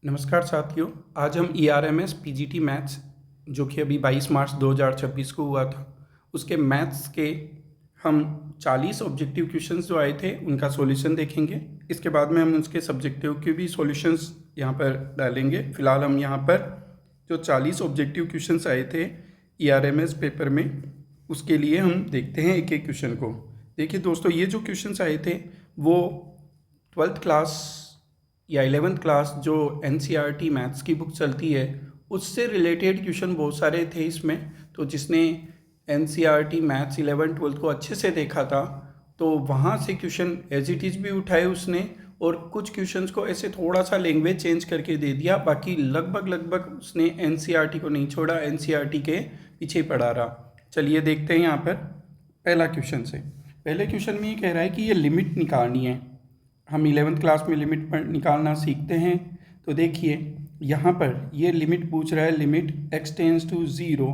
नमस्कार साथियों। आज हम ERMS PGT मैथ्स जो कि अभी 22 मार्च 2026 को हुआ था, उसके मैथ्स के हम 40 ऑब्जेक्टिव क्वेश्चंस जो आए थे उनका सॉल्यूशन देखेंगे। इसके बाद में हम उसके सब्जेक्टिव के भी सॉल्यूशंस यहाँ पर डालेंगे। फिलहाल हम यहाँ पर जो 40 ऑब्जेक्टिव क्वेश्चंस आए थे ERMS पेपर में, उसके लिए हम देखते हैं एक एक क्वेश्चन को। देखिए दोस्तों, ये जो क्वेश्चंस आए थे वो 12th क्लास या 11th क्लास जो NCERT मैथ्स की बुक चलती है उससे रिलेटेड क्वेश्चन बहुत सारे थे इसमें। तो जिसने NCERT मैथ्स 11 12 को अच्छे से देखा था तो वहाँ से क्वेश्चन एज इट इज़ भी उठाए उसने, और कुछ क्वेश्चंस को ऐसे थोड़ा सा लैंग्वेज चेंज करके दे दिया। बाकी लगभग उसने NCERT को नहीं छोड़ा, NCERT के पीछे पड़ा रहा। चलिए देखते हैं यहाँ पर पहला क्वेश्चन से। पहले क्वेश्चन में ये कह रहा है कि ये लिमिट निकालनी है। हम 11th क्लास में लिमिट पर निकालना सीखते हैं। तो देखिए यहाँ पर ये लिमिट पूछ रहा है, limit x tends to 0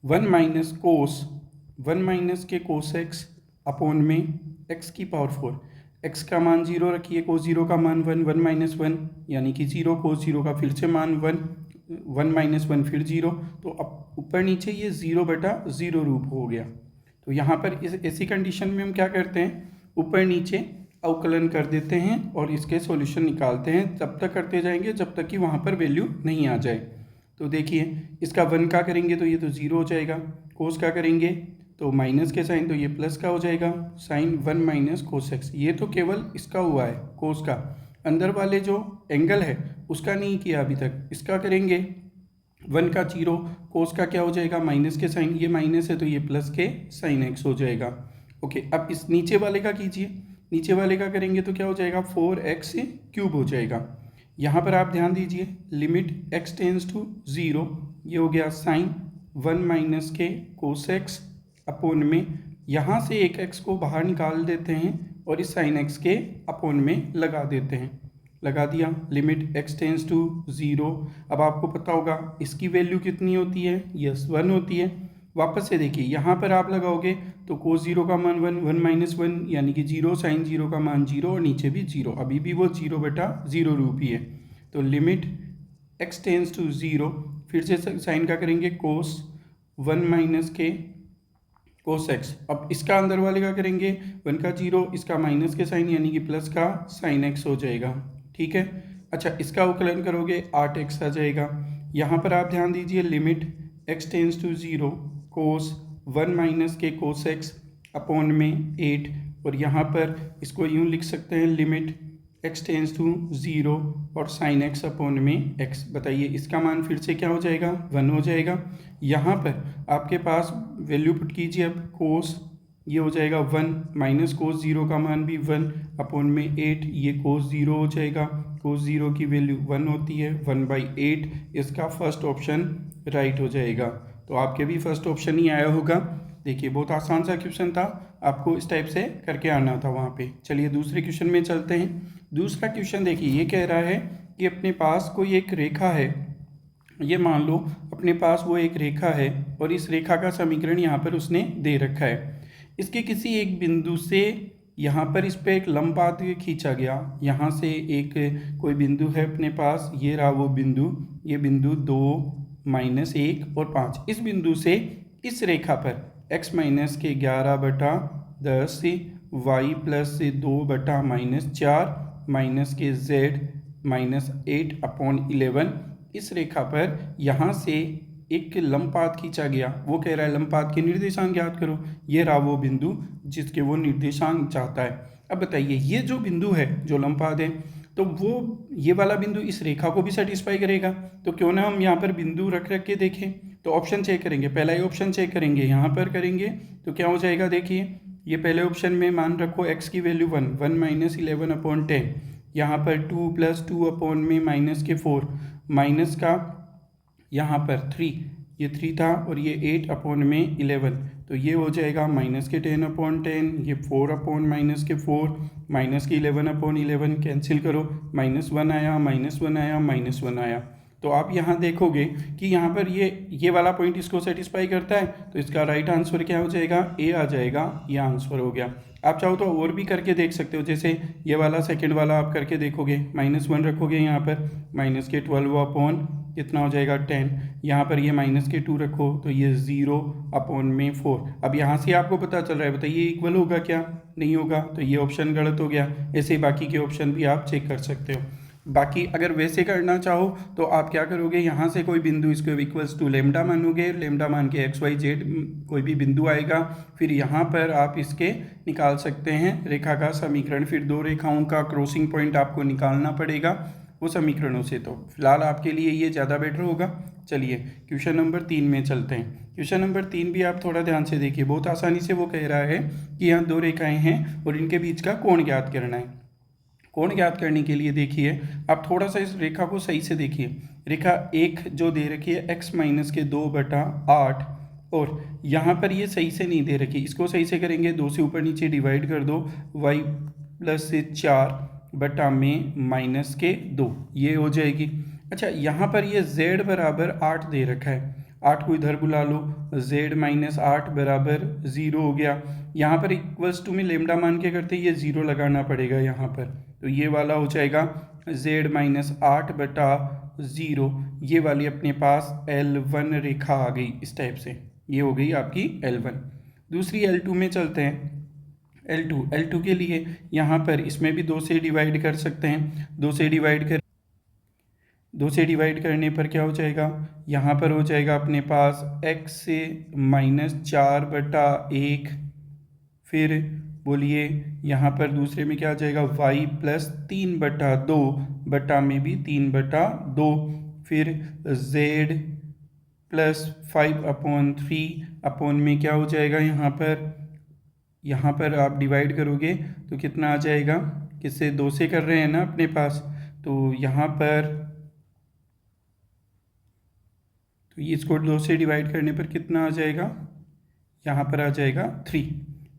1 minus cos 1 minus के कोस एक्स अपॉन में x की पावर 4। x का मान 0 रखिए, कोस 0 का मान 1, 1 माइनस 1 यानी कि 0, कोस 0 का फिर से मान 1, 1 माइनस 1 फिर 0। तो अब ऊपर नीचे ये 0/0 रूप हो गया। तो यहाँ पर इस ऐसी कंडीशन में हम क्या करते हैं, ऊपर नीचे अवकलन कर देते हैं और इसके सॉल्यूशन निकालते हैं। तब तक करते जाएंगे जब तक कि वहाँ पर वैल्यू नहीं आ जाए। तो देखिए इसका 1 का करेंगे तो ये तो 0 हो जाएगा, कोस का करेंगे तो माइनस के साइन तो ये प्लस का हो जाएगा, साइन 1 माइनस कोस एक्स। ये तो केवल इसका हुआ है कोस का, अंदर वाले जो एंगल है उसका नहीं किया अभी तक। इसका करेंगे 1 का 0, कोस का क्या हो जाएगा माइनस के साइन, ये माइनस है तो ये प्लस के साइन एक्स हो जाएगा। ओके, अब इस नीचे वाले का कीजिए, नीचे वाले का करेंगे तो क्या हो जाएगा 4x क्यूब हो जाएगा। यहाँ पर आप ध्यान दीजिए, लिमिट x टेंस टू 0, ये हो गया साइन 1 माइनस के कोस एक्स अपोन में, यहाँ से एक x को बाहर निकाल देते हैं और इस साइन x के अपोन में लगा देते हैं। लगा दिया, लिमिट x टेंस टू 0। अब आपको पता होगा इसकी वैल्यू कितनी होती है, यस 1 होती है। वापस से देखिए यहाँ पर आप लगाओगे तो कोस 0 का मान 1, 1 माइनस 1 यानी कि 0, साइन 0 का मान 0 और नीचे भी 0, अभी भी वो 0/0 रूप ही है। तो लिमिट x टेंस टू 0, फिर से साइन का करेंगे कोस 1 माइनस के कोस एक्स। अब इसका अंदर वाले का करेंगे 1 का 0, इसका माइनस के साइन यानी कि प्लस का साइन x हो जाएगा। ठीक है, अच्छा इसका अवकलन करोगे 8x आ जाएगा। यहाँ पर आप ध्यान दीजिए, limit x tends to 0 cos 1 minus के कोस एक्स अपॉन में 8, और यहाँ पर इसको यूँ लिख सकते हैं, लिमिट x टेंस टू 0 और साइन x अपॉन में x। बताइए इसका मान फिर से क्या हो जाएगा 1 हो जाएगा। यहाँ पर आपके पास वैल्यू पुट कीजिए, अब कोस ये हो जाएगा 1 माइनस कोस 0 का मान भी 1 अपॉन में 8, ये कोस 0 हो जाएगा। कोस 0 की वैल्यू 1 होती है, 1/8। इसका फर्स्ट ऑप्शन राइट हो जाएगा। तो आपके भी फर्स्ट ऑप्शन ही आया होगा। देखिए बहुत आसान सा क्वेश्चन था, आपको इस टाइप से करके आना था वहाँ पे। चलिए दूसरे क्वेश्चन में चलते हैं। दूसरा क्वेश्चन देखिए, ये कह रहा है कि अपने पास कोई एक रेखा है। ये मान लो अपने पास वो एक रेखा है और इस रेखा का समीकरण यहाँ पर उसने दे रखा है। इसके किसी एक बिंदु से यहाँ पर इस पर एक लंब पात खींचा गया। यहाँ से एक कोई बिंदु है अपने पास, ये रहा वो बिंदु, ये बिंदु 2 माइनस 1 और 5। इस बिंदु से इस रेखा पर x माइनस के 11/10 y प्लस 2/-4 माइनस के z माइनस 8/11 इस रेखा पर यहाँ से एक लंबपात खींचा गया। वो कह रहा है लंबपात के निर्देशांक ज्ञात करो। ये रहा वो बिंदु जिसके वो निर्देशांक चाहता है। अब बताइए ये जो बिंदु है जो लंबपात है, तो वो ये वाला बिंदु इस रेखा को भी सेटिस्फाई करेगा। तो क्यों ना हम यहाँ पर बिंदु रख के देखें। तो ऑप्शन चेक करेंगे, पहला ही ऑप्शन चेक करेंगे, यहाँ पर करेंगे तो क्या हो जाएगा। देखिए ये पहले ऑप्शन में मान रखो x की वैल्यू 1 माइनस 11/10, यहाँ पर 2 + 2 अपॉन में माइनस के 4, माइनस का यहाँ पर 3, ये 3 था और ये 8 अपॉन में 11, तो ये हो जाएगा माइनस के 10/10, ये 4 अपॉन माइनस के 4, माइनस के 11/11 कैंसिल करो, -1 आया, -1 आया, -1 आया। तो आप यहाँ देखोगे कि यहाँ पर ये वाला पॉइंट इसको सेटिस्फाई करता है, तो इसका राइट आंसर क्या हो जाएगा, ए आ जाएगा। ये आंसर हो गया। आप चाहो तो और भी करके देख सकते हो, जैसे ये वाला सेकंड वाला आप करके देखोगे, -1 रखोगे यहाँ पर, -12 कितना हो जाएगा 10, यहाँ पर ये -2 रखो तो ये 0/4। अब यहाँ से आपको पता चल रहा है, बताइए इक्वल होगा क्या, नहीं होगा, तो ये ऑप्शन गलत हो गया। ऐसे बाकी के ऑप्शन भी आप चेक कर सकते हो। बाकी अगर वैसे करना चाहो तो आप क्या करोगे, यहाँ से कोई बिंदु इसको इक्वल्स टू लेमडा मानोगे, लेमडा मान के XYZ कोई भी बिंदु आएगा, फिर यहाँ पर आप इसके निकाल सकते हैं रेखा का समीकरण, फिर दो रेखाओं का क्रॉसिंग पॉइंट आपको निकालना पड़ेगा वो समीकरणों से। तो फिलहाल आपके लिए ये ज़्यादा बेटर होगा। चलिए क्वेश्चन नंबर 3 में चलते हैं। क्वेश्चन नंबर 3 भी आप थोड़ा ध्यान से देखिए, बहुत आसानी से वो कह रहा है कि यहाँ दो रेखाएं हैं और इनके बीच का कोण ज्ञात करना है। कोण ज्ञात करने के लिए देखिए आप थोड़ा सा इस रेखा को सही से देखिए। रेखा एक जो दे रखी है x-2/8, और यहाँ पर ये सही से नहीं दे रखी, इसको सही से करेंगे 2 से ऊपर नीचे डिवाइड कर दो, y + 4/-2 ये हो जाएगी। अच्छा यहाँ पर ये z = 8 दे रखा है, 8 को इधर बुला लो, z - 8 = 0 हो गया। यहाँ पर इक्वल्स टू में लेमडा मान के करते ये 0 लगाना पड़ेगा यहाँ पर, तो ये वाला हो जाएगा z - 8/0। ये वाली अपने पास L1 रेखा आ गई इस टाइप से, ये हो गई आपकी L1। दूसरी L2 में चलते हैं। L2 के लिए यहाँ पर इसमें भी 2 से डिवाइड कर सकते हैं, 2 से डिवाइड करने पर क्या हो जाएगा, यहाँ पर हो जाएगा अपने पास x से -4/1, फिर बोलिए यहाँ पर दूसरे में क्या आ जाएगा y + 3/2, बटा में भी 3/2, फिर z + 5/3 अपॉन में क्या हो जाएगा, यहाँ पर आप डिवाइड करोगे तो कितना आ जाएगा, किससे 2 से कर रहे हैं ना अपने पास, तो यहाँ पर तो इसको 2 से डिवाइड करने पर कितना आ जाएगा, यहाँ पर आ जाएगा 3।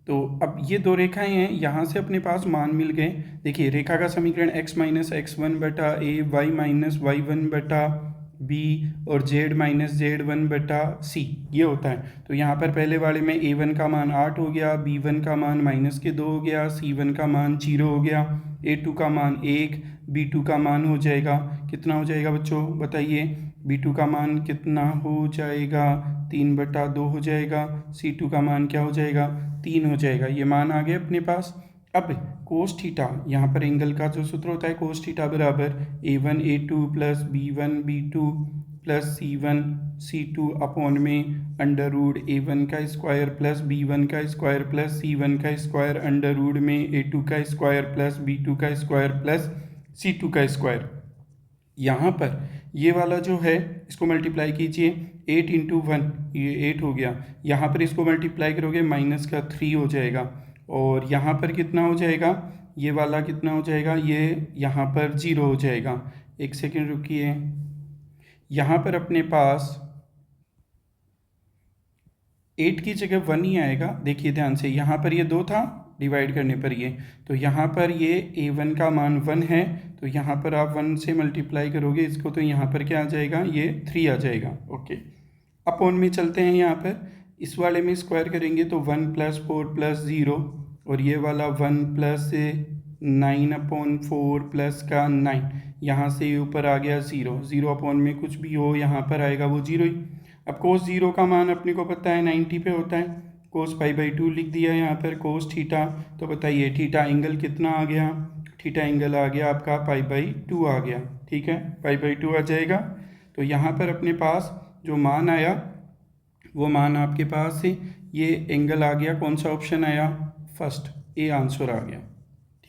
तो अब ये दो रेखाएं हैं, यहाँ से अपने पास मान मिल गए। देखिए रेखा का समीकरण x - x1/a, y - y1/b और z - z1/c ये होता है। तो यहाँ पर पहले वाले में a1 का मान 8 हो गया, b1 का मान -2 हो गया, c1 का मान 0 हो गया, a2 का मान 1, b2 का मान हो जाएगा कितना हो जाएगा बच्चों बताइए, b2 का मान कितना हो जाएगा, 3/2 हो जाएगा, c2 का मान क्या हो जाएगा, 3 हो जाएगा। ये मान आ गए अपने पास। अब कोस थीटा, यहाँ पर एंगल का जो सूत्र होता है कोस थीटा बराबर a1 a2 + b1 b2 + c1 c2 upon में √a1² + b1² + c1² √में a2² + b2² + c2²। यहाँ पर ये वाला जो है इसको मल्टीप्लाई कीजिए, 8 × 1 ये 8 हो गया, यहाँ पर इसको मल्टीप्लाई करोगे -3 हो जाएगा, और यहाँ पर कितना हो जाएगा, ये वाला कितना हो जाएगा, ये यहाँ पर 0 हो जाएगा। एक सेकेंड रुकिए, यहाँ पर अपने पास 8 की जगह 1 ही आएगा। देखिए ध्यान से, यहाँ पर ये 2 था डिवाइड करने पर ये, तो यहाँ पर ये a1 का मान 1 है, तो यहाँ पर आप 1 से मल्टीप्लाई करोगे इसको, तो यहाँ पर क्या आ जाएगा, ये 3 आ जाएगा। ओके, अपॉन में चलते हैं, यहाँ पर इस वाले में स्क्वायर करेंगे तो 1 + 4 + 0, और ये वाला 1 + 9/4 प्लस का 9, यहाँ से ऊपर आ गया 0, 0 अपॉन में कुछ भी हो यहाँ पर आएगा वो 0 ही। अब कोस 0 का मान अपने को पता है 90 पे होता है, कोस π/2 लिख दिया यहाँ पर, कोस थीटा, तो बताइए थीटा एंगल कितना आ गया, थीटा एंगल आ गया आपका π/2 आ गया, ठीक है, π/2 आ जाएगा। तो यहाँ पर अपने पास जो मान आया वो मान आपके पास है, ये एंगल आ गया, कौन सा ऑप्शन आया, फर्स्ट, ए आंसर आ गया,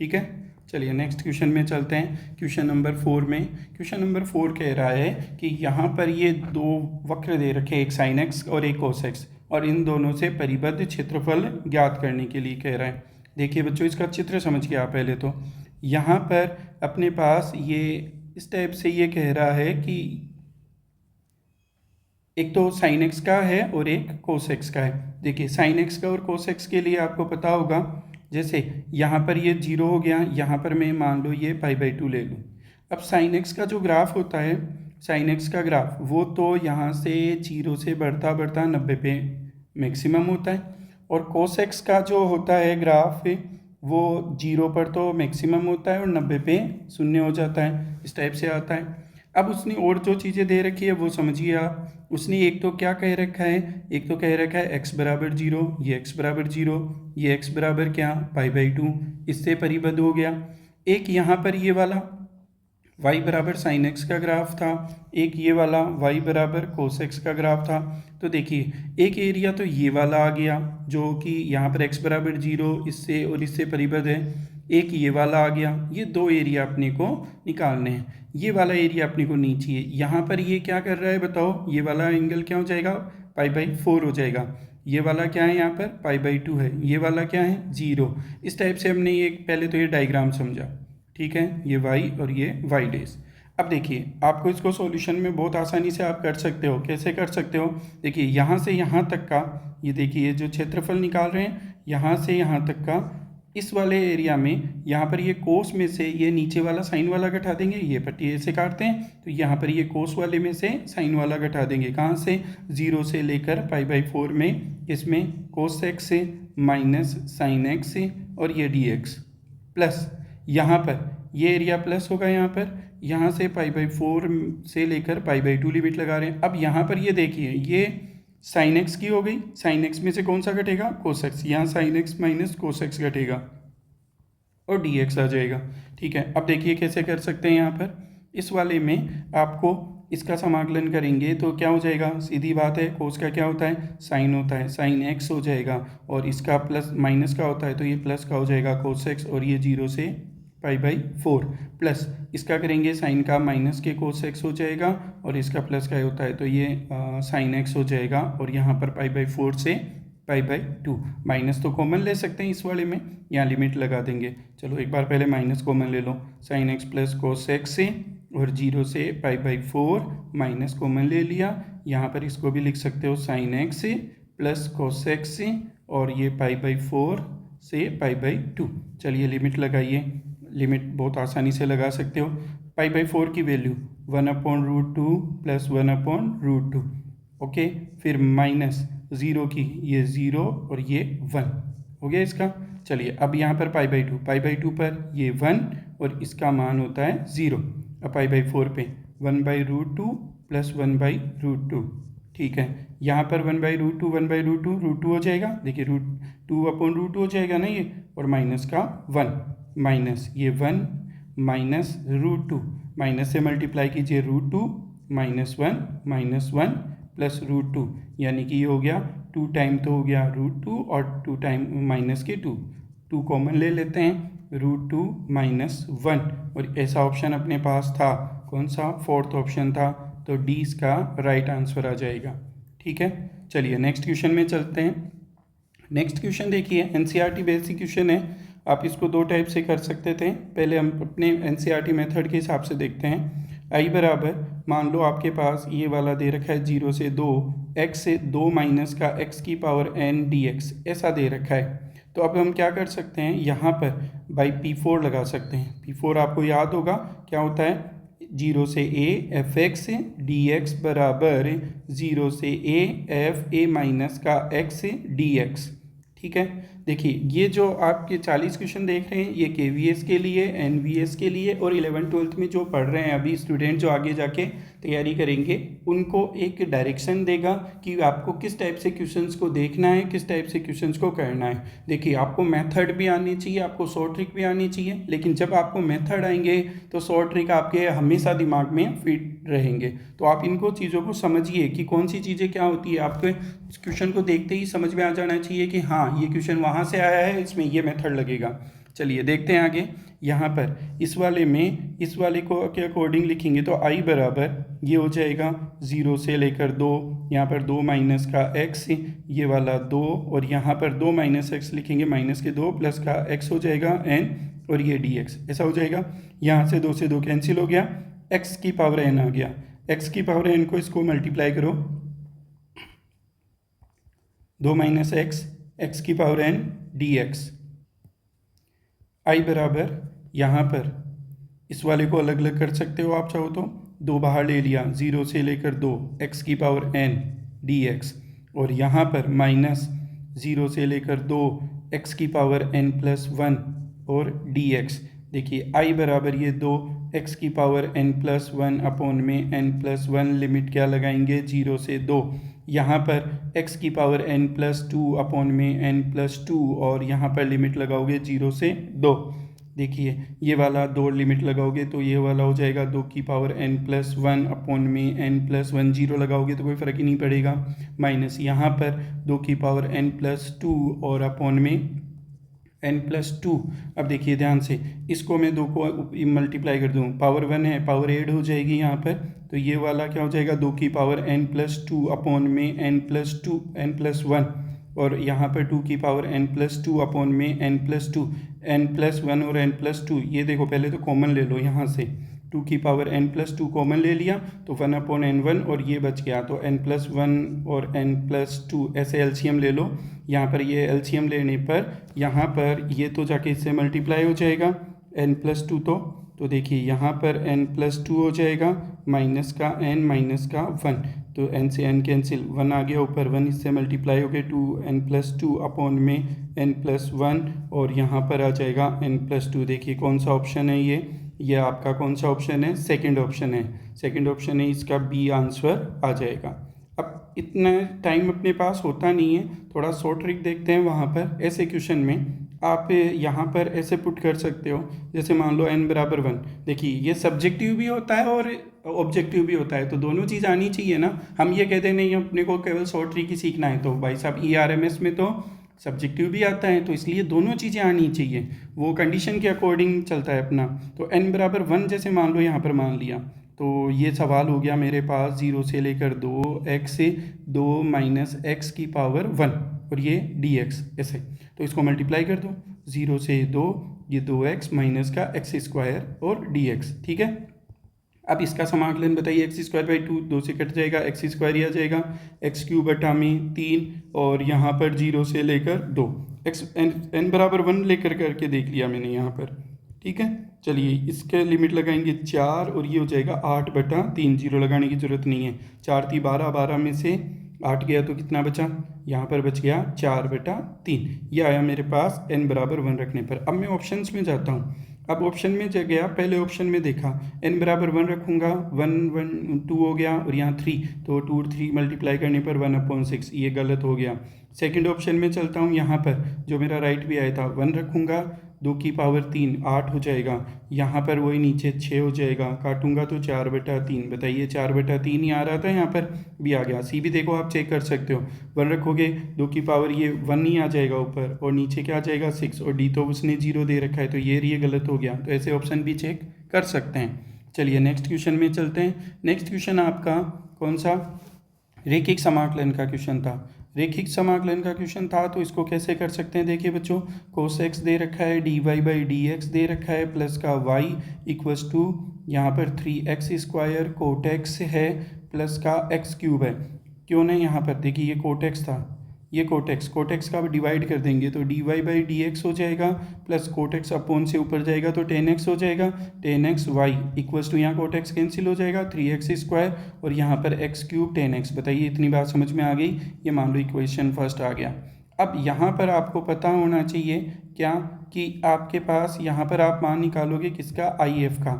ठीक है। चलिए नेक्स्ट क्वेश्चन में चलते हैं। क्वेश्चन नंबर 4 में, क्वेश्चन नंबर 4 कह रहा है कि यहाँ पर ये दो वक्र दे रखे, एक sin x और एक cos x, और इन दोनों से परिबद्ध क्षेत्रफल ज्ञात करने के लिए कह रहा है। देखिए बच्चों इसका चित्र समझ के आप पहले तो यहाँ पर अपने पास ये इस टाइप से ये कह रहा है कि एक तो sin x का है और एक cos x का है। देखिए sin x का और cos x के लिए आपको पता होगा, जैसे यहाँ पर ये 0 हो गया, यहाँ पर मैं मान लो ये π/2 ले लूँ। अब sin x का जो ग्राफ होता है, sin x का ग्राफ वो तो यहाँ से 0 से बढ़ता बढ़ता 90 पे मैक्सिमम होता है, और कोसेक्स का जो होता है ग्राफ वो 0 पर तो मैक्सिमम होता है और 90 पे शून्य हो जाता है, इस टाइप से आता है। अब उसने और जो चीज़ें दे रखी है वो समझिए आप। उसने एक तो क्या कह रखा है, एक तो कह रखा है x बराबर 0, ये x बराबर 0, ये x बराबर क्या π/2, इससे परिबद्ध हो गया। एक यहाँ पर ये वाला y बराबर साइन एक्स का ग्राफ था, एक ये वाला y बराबर कोस एक्स का ग्राफ था। तो देखिए एक एरिया तो ये वाला आ गया जो कि यहाँ पर x बराबर 0 इससे और इससे परिबद्ध है, एक ये वाला आ गया। ये दो एरिया अपने को निकालने हैं। ये वाला एरिया अपने को नहीं चाहिए। यहाँ पर ये क्या कर रहा है बताओ, ये वाला एंगल क्या हो जाएगा π/4 हो जाएगा। ये वाला क्या है यहाँ पर π/2 है, ये वाला क्या है 0। इस टाइप से हमने ये पहले तो ये डायग्राम समझा, ठीक है, ये y और ये y डेज। अब देखिए आपको इसको सॉल्यूशन में बहुत आसानी से आप कर सकते हो। कैसे कर सकते हो, देखिए यहाँ से यहाँ तक का, ये देखिए जो क्षेत्रफल निकाल रहे हैं यहाँ से यहाँ तक का, इस वाले एरिया में यहाँ पर ये कोस में से ये नीचे वाला साइन वाला घटा देंगे, ये पट्टी ऐसे काटते हैं तो यहाँ पर ये कोस वाले में से साइन वाला घटा देंगे। कहाँ से, 0 से लेकर π/4 में, इसमें कोस एक्स से माइनस साइन एक्स से और ये dx प्लस यहाँ पर ये एरिया प्लस होगा। यहाँ से π/4 से लेकर π/2 लिमिट लगा रहे हैं। अब यहाँ पर ये देखिए ये साइन एक्स की हो गई, साइन एक्स में से कौन सा घटेगा, कोस एक्स, यहाँ sine x minus cos x घटेगा और dx आ जाएगा। ठीक है, अब देखिए कैसे कर सकते हैं। यहाँ पर इस वाले में आपको इसका समाकलन करेंगे तो क्या हो जाएगा, सीधी बात है, कोस का क्या होता है साइन होता है, साइन एक्स हो जाएगा, और इसका प्लस माइनस का होता है तो ये प्लस का हो जाएगा कोस एक्स, और ये 0 से π/4 प्लस इसका करेंगे साइन का माइनस के कोस एक्स हो जाएगा, और इसका प्लस का होता है तो ये साइन एक्स हो जाएगा, और यहाँ पर π/4 से π/2 माइनस तो कॉमन ले सकते हैं इस वाले में, यहाँ लिमिट लगा देंगे। चलो एक बार पहले माइनस कॉमन ले लो, sine x plus cos x से, और 0 से π/4 माइनस कॉमन ले लिया। यहाँ पर इसको भी लिख सकते हो साइन एक्स से प्लस कोस एक्स से, और ये π/4 से π/2। चलिए लिमिट लगाइए, लिमिट बहुत आसानी से लगा सकते हो। π/4 की वैल्यू 1/√2 प्लस 1/√2, ओके, फिर माइनस 0 की ये 0 और ये 1 हो गया इसका। चलिए अब यहाँ पर π/2 पर ये 1 और इसका मान होता है 0। अब π/4 पे 1/√2 प्लस 1/√2, ठीक है, यहाँ पर 1/√2 हो जाएगा, देखिए √2/√2 हो जाएगा ना ये, और माइनस का 1, माइनस ये 1 माइनस √2, माइनस से मल्टीप्लाई कीजिए √2 -1 प्लस √2, यानी कि ये हो गया 2 टाइम तो हो गया √2 और 2 टाइम माइनस के 2 कॉमन ले लेते हैं, √2 -1, और ऐसा ऑप्शन अपने पास था, कौन सा, 4th ऑप्शन था, तो डी इसका राइट आंसर आ जाएगा। ठीक है, चलिए नेक्स्ट क्वेश्चन में चलते हैं। नेक्स्ट क्वेश्चन देखिए एनसीईआरटी बेसिक क्वेश्चन है, आप इसको 2 टाइप से कर सकते थे। पहले हम अपने एनसीईआरटी मेथड के हिसाब से देखते हैं। आई बराबर, मान लो आपके पास ये वाला दे रखा है 0 से 2, x से 2 माइनस का x की पावर n dx, ऐसा दे रखा है। तो अब हम क्या कर सकते हैं, यहाँ पर बाई P4 लगा सकते हैं। P4 आपको याद होगा क्या होता है, 0 से a f(x) dx बराबर 0 से a f a माइनस का x dx। ठीक है, देखिए ये जो आपके 40 क्वेश्चन देख रहे हैं ये KVS के लिए, NVS के लिए, और 11th-12th में जो पढ़ रहे हैं अभी स्टूडेंट जो आगे जाके तैयारी करेंगे उनको एक डायरेक्शन देगा कि आपको किस टाइप से क्वेश्चंस को देखना है, किस टाइप से क्वेश्चंस को करना है। देखिए आपको मेथड भी आनी चाहिए, आपको शॉर्ट ट्रिक भी आनी चाहिए, लेकिन जब आपको मेथड आएंगे तो शॉर्ट ट्रिक आपके हमेशा दिमाग में फिट रहेंगे। तो आप इनको चीज़ों को समझिए कि कौन सी चीज़ें क्या होती है, आपके इस क्वेश्चन को देखते ही समझ में आ जाना चाहिए कि हाँ ये क्वेश्चन वहाँ से आया है, इसमें ये मेथड लगेगा। चलिए देखते हैं आगे। यहाँ पर इस वाले में इस वाले को के अकॉर्डिंग लिखेंगे तो आई बराबर ये हो जाएगा 0 से लेकर 2, यहाँ पर 2 माइनस का x, ये वाला 2, और यहाँ पर 2 माइनस x लिखेंगे, माइनस के 2 प्लस का x हो जाएगा n, और ये dx ऐसा हो जाएगा। यहाँ से 2 से 2 कैंसिल हो गया, x की पावर n आ गया, x की पावर n को इसको मल्टीप्लाई करो, 2 माइनस x की पावर n dx। आई बराबर यहाँ पर इस वाले को अलग अलग कर सकते हो आप चाहो तो, 2 बाहर ले लिया, 0 से लेकर 2 x की पावर n dx, और यहाँ पर माइनस 0 से लेकर 2 x की पावर n प्लस 1 और dx। देखिए i बराबर ये 2 x की पावर n प्लस 1 अपॉन में n प्लस 1, लिमिट क्या लगाएंगे 0 से 2। यहाँ पर x की पावर n प्लस 2 अपॉन में n प्लस 2 और यहाँ पर लिमिट लगाओगे 0 से 2। देखिए ये वाला 2 लिमिट लगाओगे तो ये वाला हो जाएगा 2 की पावर n प्लस 1 अपॉन में n प्लस 1, 0 लगाओगे तो कोई फ़र्क ही नहीं पड़ेगा, माइनस यहाँ पर 2 की पावर n प्लस 2 और अपॉन में n प्लस 2। अब देखिए ध्यान से, इसको मैं 2 को मल्टीप्लाई कर दूँ, पावर 1 है, पावर ऐड हो जाएगी यहाँ पर, तो ये वाला क्या हो जाएगा 2 की पावर n प्लस 2 अपॉन में n प्लस 2 n प्लस 1 और यहाँ पर 2 की पावर n प्लस 2 अपॉन में n प्लस 2, n प्लस 1 और n प्लस 2। ये देखो पहले तो कॉमन ले लो, यहाँ से 2 की पावर n प्लस 2 कॉमन ले लिया तो 1 अपॉन n1 और ये बच गया, तो n प्लस 1 और n प्लस 2 ऐसे एलसीएम ले लो। यहाँ पर ये एलसीएम लेने पर यहाँ पर ये तो जाके इससे मल्टीप्लाई हो जाएगा n प्लस 2, तो देखिए यहाँ पर n प्लस 2 हो जाएगा, माइनस का n माइनस का 1, तो n से n कैंसिल, 1 आ गया ऊपर, 1 इससे मल्टीप्लाई हो गया 2n प्लस 2 अपॉन में n प्लस 1 और यहाँ पर आ जाएगा n प्लस 2। देखिए कौन सा ऑप्शन है ये आपका कौन सा ऑप्शन है, सेकंड ऑप्शन है, सेकंड ऑप्शन है, इसका बी आंसर आ जाएगा। अब इतना टाइम अपने पास होता नहीं है, थोड़ा शॉर्ट ट्रिक देखते हैं। वहाँ पर ऐसे क्वेश्चन में आप यहाँ पर ऐसे पुट कर सकते हो, जैसे मान लो n बराबर 1, देखिए ये सब्जेक्टिव भी होता है और ऑब्जेक्टिव भी होता है, तो दोनों चीज़ आनी चाहिए ना। हम ये कहते नहीं अपने को केवल शॉर्ट ट्रिक ही सीखना है, तो भाई साहब ERMS में तो सब्जेक्टिव भी आता है, तो इसलिए दोनों चीज़ें आनी चाहिए, वो कंडीशन के अकॉर्डिंग चलता है अपना। तो n बराबर 1 जैसे मान लो यहाँ पर मान लिया, तो ये सवाल हो गया मेरे पास 0 से लेकर 2x से 2 माइनस x की पावर 1 और ये dx ऐसे, तो इसको मल्टीप्लाई कर दो 0 से 2, ये 2x माइनस का x स्क्वायर और dx, ठीक है। अब इसका समाकलन बताइए, एक्स स्क्वायर बाई 2, 2 से कट जाएगा, एक्स स्क्वायर ही आ जाएगा, एक्स क्यूब बटा में 3 और यहाँ पर 0 से लेकर 2, एक्स n बराबर 1 लेकर करके देख लिया मैंने यहाँ पर, ठीक है। चलिए इसके लिमिट लगाएंगे 4 और ये हो जाएगा 8 बटा 3, 0 लगाने की ज़रूरत नहीं है, 4 थी 12, 12 में से 8 गया तो कितना बचा, यहाँ पर बच गया 4 बटा 3, ये आया मेरे पास n बराबर 1 रखने पर। अब मैं ऑप्शंस में जाता हूँ, अब ऑप्शन में गया, पहले ऑप्शन में देखा n बराबर 1 रखूँगा, 1 1 2 हो गया और यहाँ 3, तो 2 और 3 मल्टीप्लाई करने पर 1/6, ये गलत हो गया। सेकंड ऑप्शन में चलता हूँ, यहाँ पर जो मेरा राइट भी आया था 1 रखूँगा, 2 की पावर 3 8 हो जाएगा, यहाँ पर वही नीचे 6 हो जाएगा, काटूंगा तो 4 बटा 3, बताइए 4 बटा 3 ही आ रहा था, यहाँ पर भी आ गया। सी भी देखो आप चेक कर सकते हो, 1 रखोगे 2 की पावर ये 1 ही आ जाएगा ऊपर और नीचे क्या आ जाएगा 6, और डी तो उसने 0 दे रखा है, तो ये गलत हो गया, तो ऐसे ऑप्शन भी चेक कर सकते हैं। चलिए नेक्स्ट क्वेश्चन में चलते हैं। नेक्स्ट क्वेश्चन आपका कौन सा, रैखिक समाकलन का क्वेश्चन था। रैखिक समाकलन का क्वेश्चन था तो इसको कैसे कर सकते हैं, देखिए बच्चों, cos x दे रखा है, dy बाई dx दे रखा है, प्लस का y इक्वल्स टू यहाँ पर 3x स्क्वायर कोट x है प्लस का x क्यूब है। क्यों नहीं, यहाँ पर देखिए ये कोट x था, ये कोट x का डिवाइड कर देंगे तो dy बाई dx हो जाएगा, प्लस कोट x अपोन से ऊपर जाएगा तो tan x हो जाएगा, tan x y equals to यहाँ कोट x कैंसिल हो जाएगा 3x स्क्वायर और यहाँ पर x क्यूब tan x। बताइए इतनी बात समझ में आ गई, ये मान लो इक्वेशन फर्स्ट आ गया। अब यहाँ पर आपको पता होना चाहिए क्या कि आपके पास यहाँ पर आप मान निकालोगे किसका, IF का,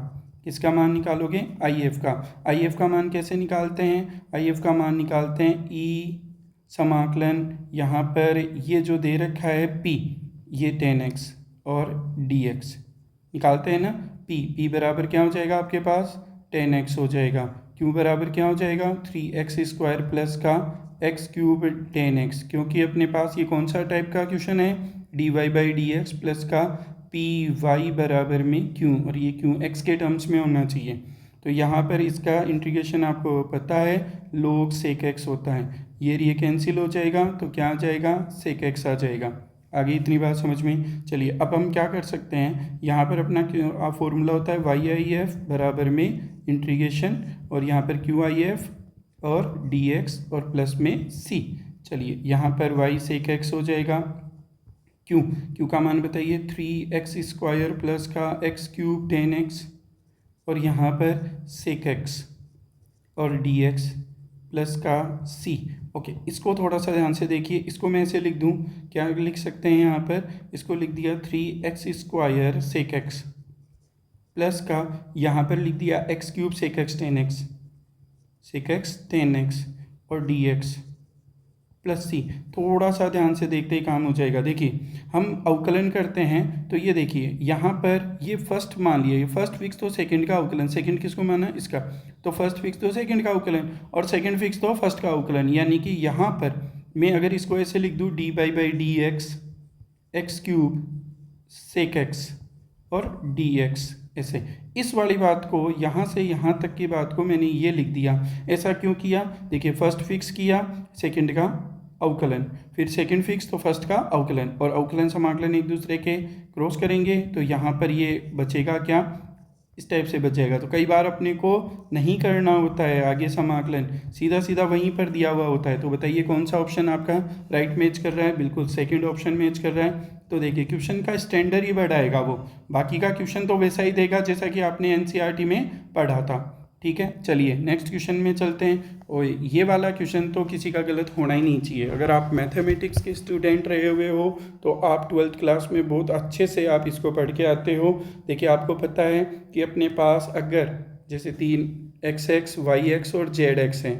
किसका मान निकालोगे, IF का। IF का मान कैसे निकालते हैं, IF का मान निकालते हैं E समाकलन, यहाँ पर ये जो दे रखा है p, ये tan x और dx निकालते हैं ना, p बराबर क्या हो जाएगा आपके पास tan x हो जाएगा, q बराबर क्या हो जाएगा 3x स्क्वायर प्लस का x क्यूब tan x, क्योंकि अपने पास ये कौन सा टाइप का क्वेश्चन है, dy बाई dx प्लस का py बराबर में q, और ये q x के टर्म्स में होना चाहिए। तो यहाँ पर इसका इंटीग्रेशन आपको पता है log sec x होता है, ये कैंसिल हो जाएगा तो क्या आ जाएगा sec x आ जाएगा। आगे इतनी बात समझ में। चलिए अब हम क्या कर सकते हैं, यहाँ पर अपना फॉर्मूला होता है YIF बराबर में इंटीग्रेशन और यहाँ पर QIF और dx और प्लस में c। चलिए यहाँ पर y sec x हो जाएगा, q का मान बताइए 3x स्क्वायर प्लस का x क्यूब tan x और यहाँ पर sec x और dx प्लस का सी। ओके, इसको थोड़ा सा ध्यान से देखिए, इसको मैं ऐसे लिख दूँ, क्या लिख सकते हैं यहाँ पर, इसको लिख दिया 3x² सेक एक्स प्लस का यहाँ पर लिख दिया x³ सेक एक्स 10x सेक एक्स 10x और dx प्लस सी। थोड़ा सा ध्यान से देखते ही काम हो जाएगा। देखिए हम अवकलन करते हैं तो ये देखिए यहाँ पर ये फर्स्ट मान लिया, ये फर्स्ट फिक्स तो सेकंड का अवकलन, सेकंड किसको माना, इसका, तो फर्स्ट फिक्स तो सेकंड का अवकलन और सेकंड फिक्स तो फर्स्ट का अवकलन, यानी कि यहाँ पर मैं अगर इसको ऐसे लिख दूँ dy/dx x³ सेक एक्स और dx, ऐसे इस वाली बात को यहाँ से यहाँ तक की बात को मैंने ये लिख दिया। ऐसा क्यों किया, देखिए फर्स्ट फिक्स किया सेकंड का अवकलन, फिर सेकंड फिक्स तो फर्स्ट का अवकलन, और अवकलन समाकलन एक दूसरे के क्रॉस करेंगे तो यहाँ पर ये बचेगा क्या, इस टाइप से बच जाएगा। तो कई बार अपने को नहीं करना होता है आगे समाकलन, सीधा सीधा वहीं पर दिया हुआ होता है। तो बताइए कौन सा ऑप्शन आपका राइट मैच कर रहा है, बिल्कुल सेकंड ऑप्शन मैच कर रहा है। तो देखिए क्वेश्चन का स्टैंडर्ड ही बढ़ाएगा वो, बाकी का क्वेश्चन तो वैसा ही देगा जैसा कि आपने एनसीईआरटी में पढ़ा था। ठीक है, चलिए नेक्स्ट क्वेश्चन में चलते हैं। और ये वाला क्वेश्चन तो किसी का गलत होना ही नहीं चाहिए। अगर आप मैथमेटिक्स के स्टूडेंट रहे हुए हो तो आप 12th क्लास में बहुत अच्छे से आप इसको पढ़ के आते हो। देखिए आपको पता है कि अपने पास अगर जैसे 3 x, y और z हैं,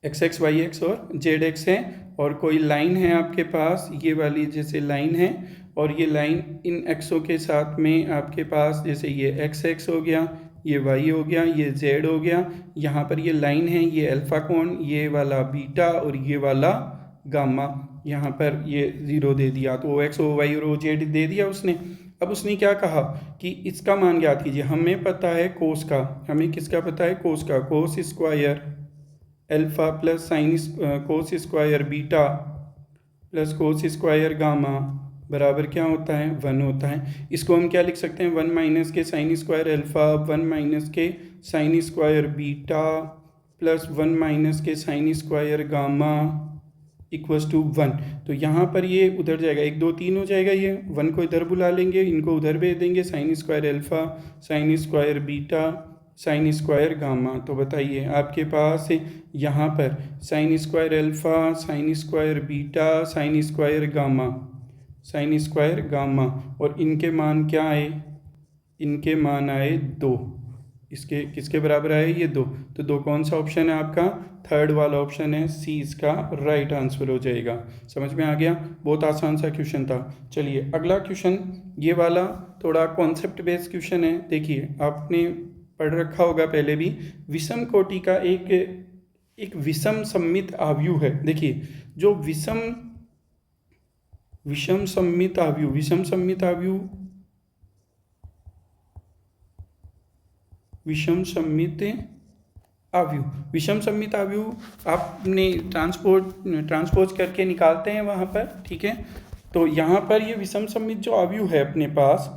x, y और z हैं, और कोई लाइन है आपके पास ये वाली जैसे लाइन है, और ये लाइन इन एक्सों के साथ में आपके पास जैसे ये x हो गया, ये y हो गया, ये z हो गया, यहाँ पर ये लाइन है, ये अल्फा कोण, ये वाला बीटा और ये वाला गामा, यहाँ पर ये 0 दे दिया, तो x o y और z दे दिया उसने। अब उसने क्या कहा कि इसका मान ज्ञात कीजिए। हमें पता है कोस का, हमें किसका पता है, कोस का, cos square alpha plus sine cos square beta plus cos square gamma बराबर क्या होता है, 1 होता है। इसको हम क्या लिख सकते हैं, 1 माइनस के साइन स्क्वायर अल्फा 1 माइनस के sine square beta plus 1 minus के sine square gamma equals to 1। तो यहाँ पर ये उधर जाएगा, 1 2 3 हो जाएगा, ये 1 को इधर बुला लेंगे, इनको उधर भेज देंगे, sign square alpha sign square beta sine square gamma. तो बताइए आपके पास यहाँ पर sign square alpha sign square beta sine square gamma और इनके मान क्या आए, इनके मान आए 2। इसके किसके बराबर आए, ये 2। तो 2 कौन सा ऑप्शन है आपका, थर्ड वाला ऑप्शन है, सी इसका राइट आंसर हो जाएगा। समझ में आ गया, बहुत आसान सा क्वेश्चन था। चलिए अगला क्वेश्चन, ये वाला थोड़ा कॉन्सेप्ट बेस्ड क्वेश्चन है। देखिए आपने पढ़ रखा होगा पहले भी, विषम कोटि का एक विषम सममित आव्यूह है। देखिए जो विषम सममित आव्यूह आपने ट्रांसपोज करके निकालते हैं वहाँ पर, ठीक है। तो यहाँ पर ये विषम सममित जो आव्यूह है अपने पास,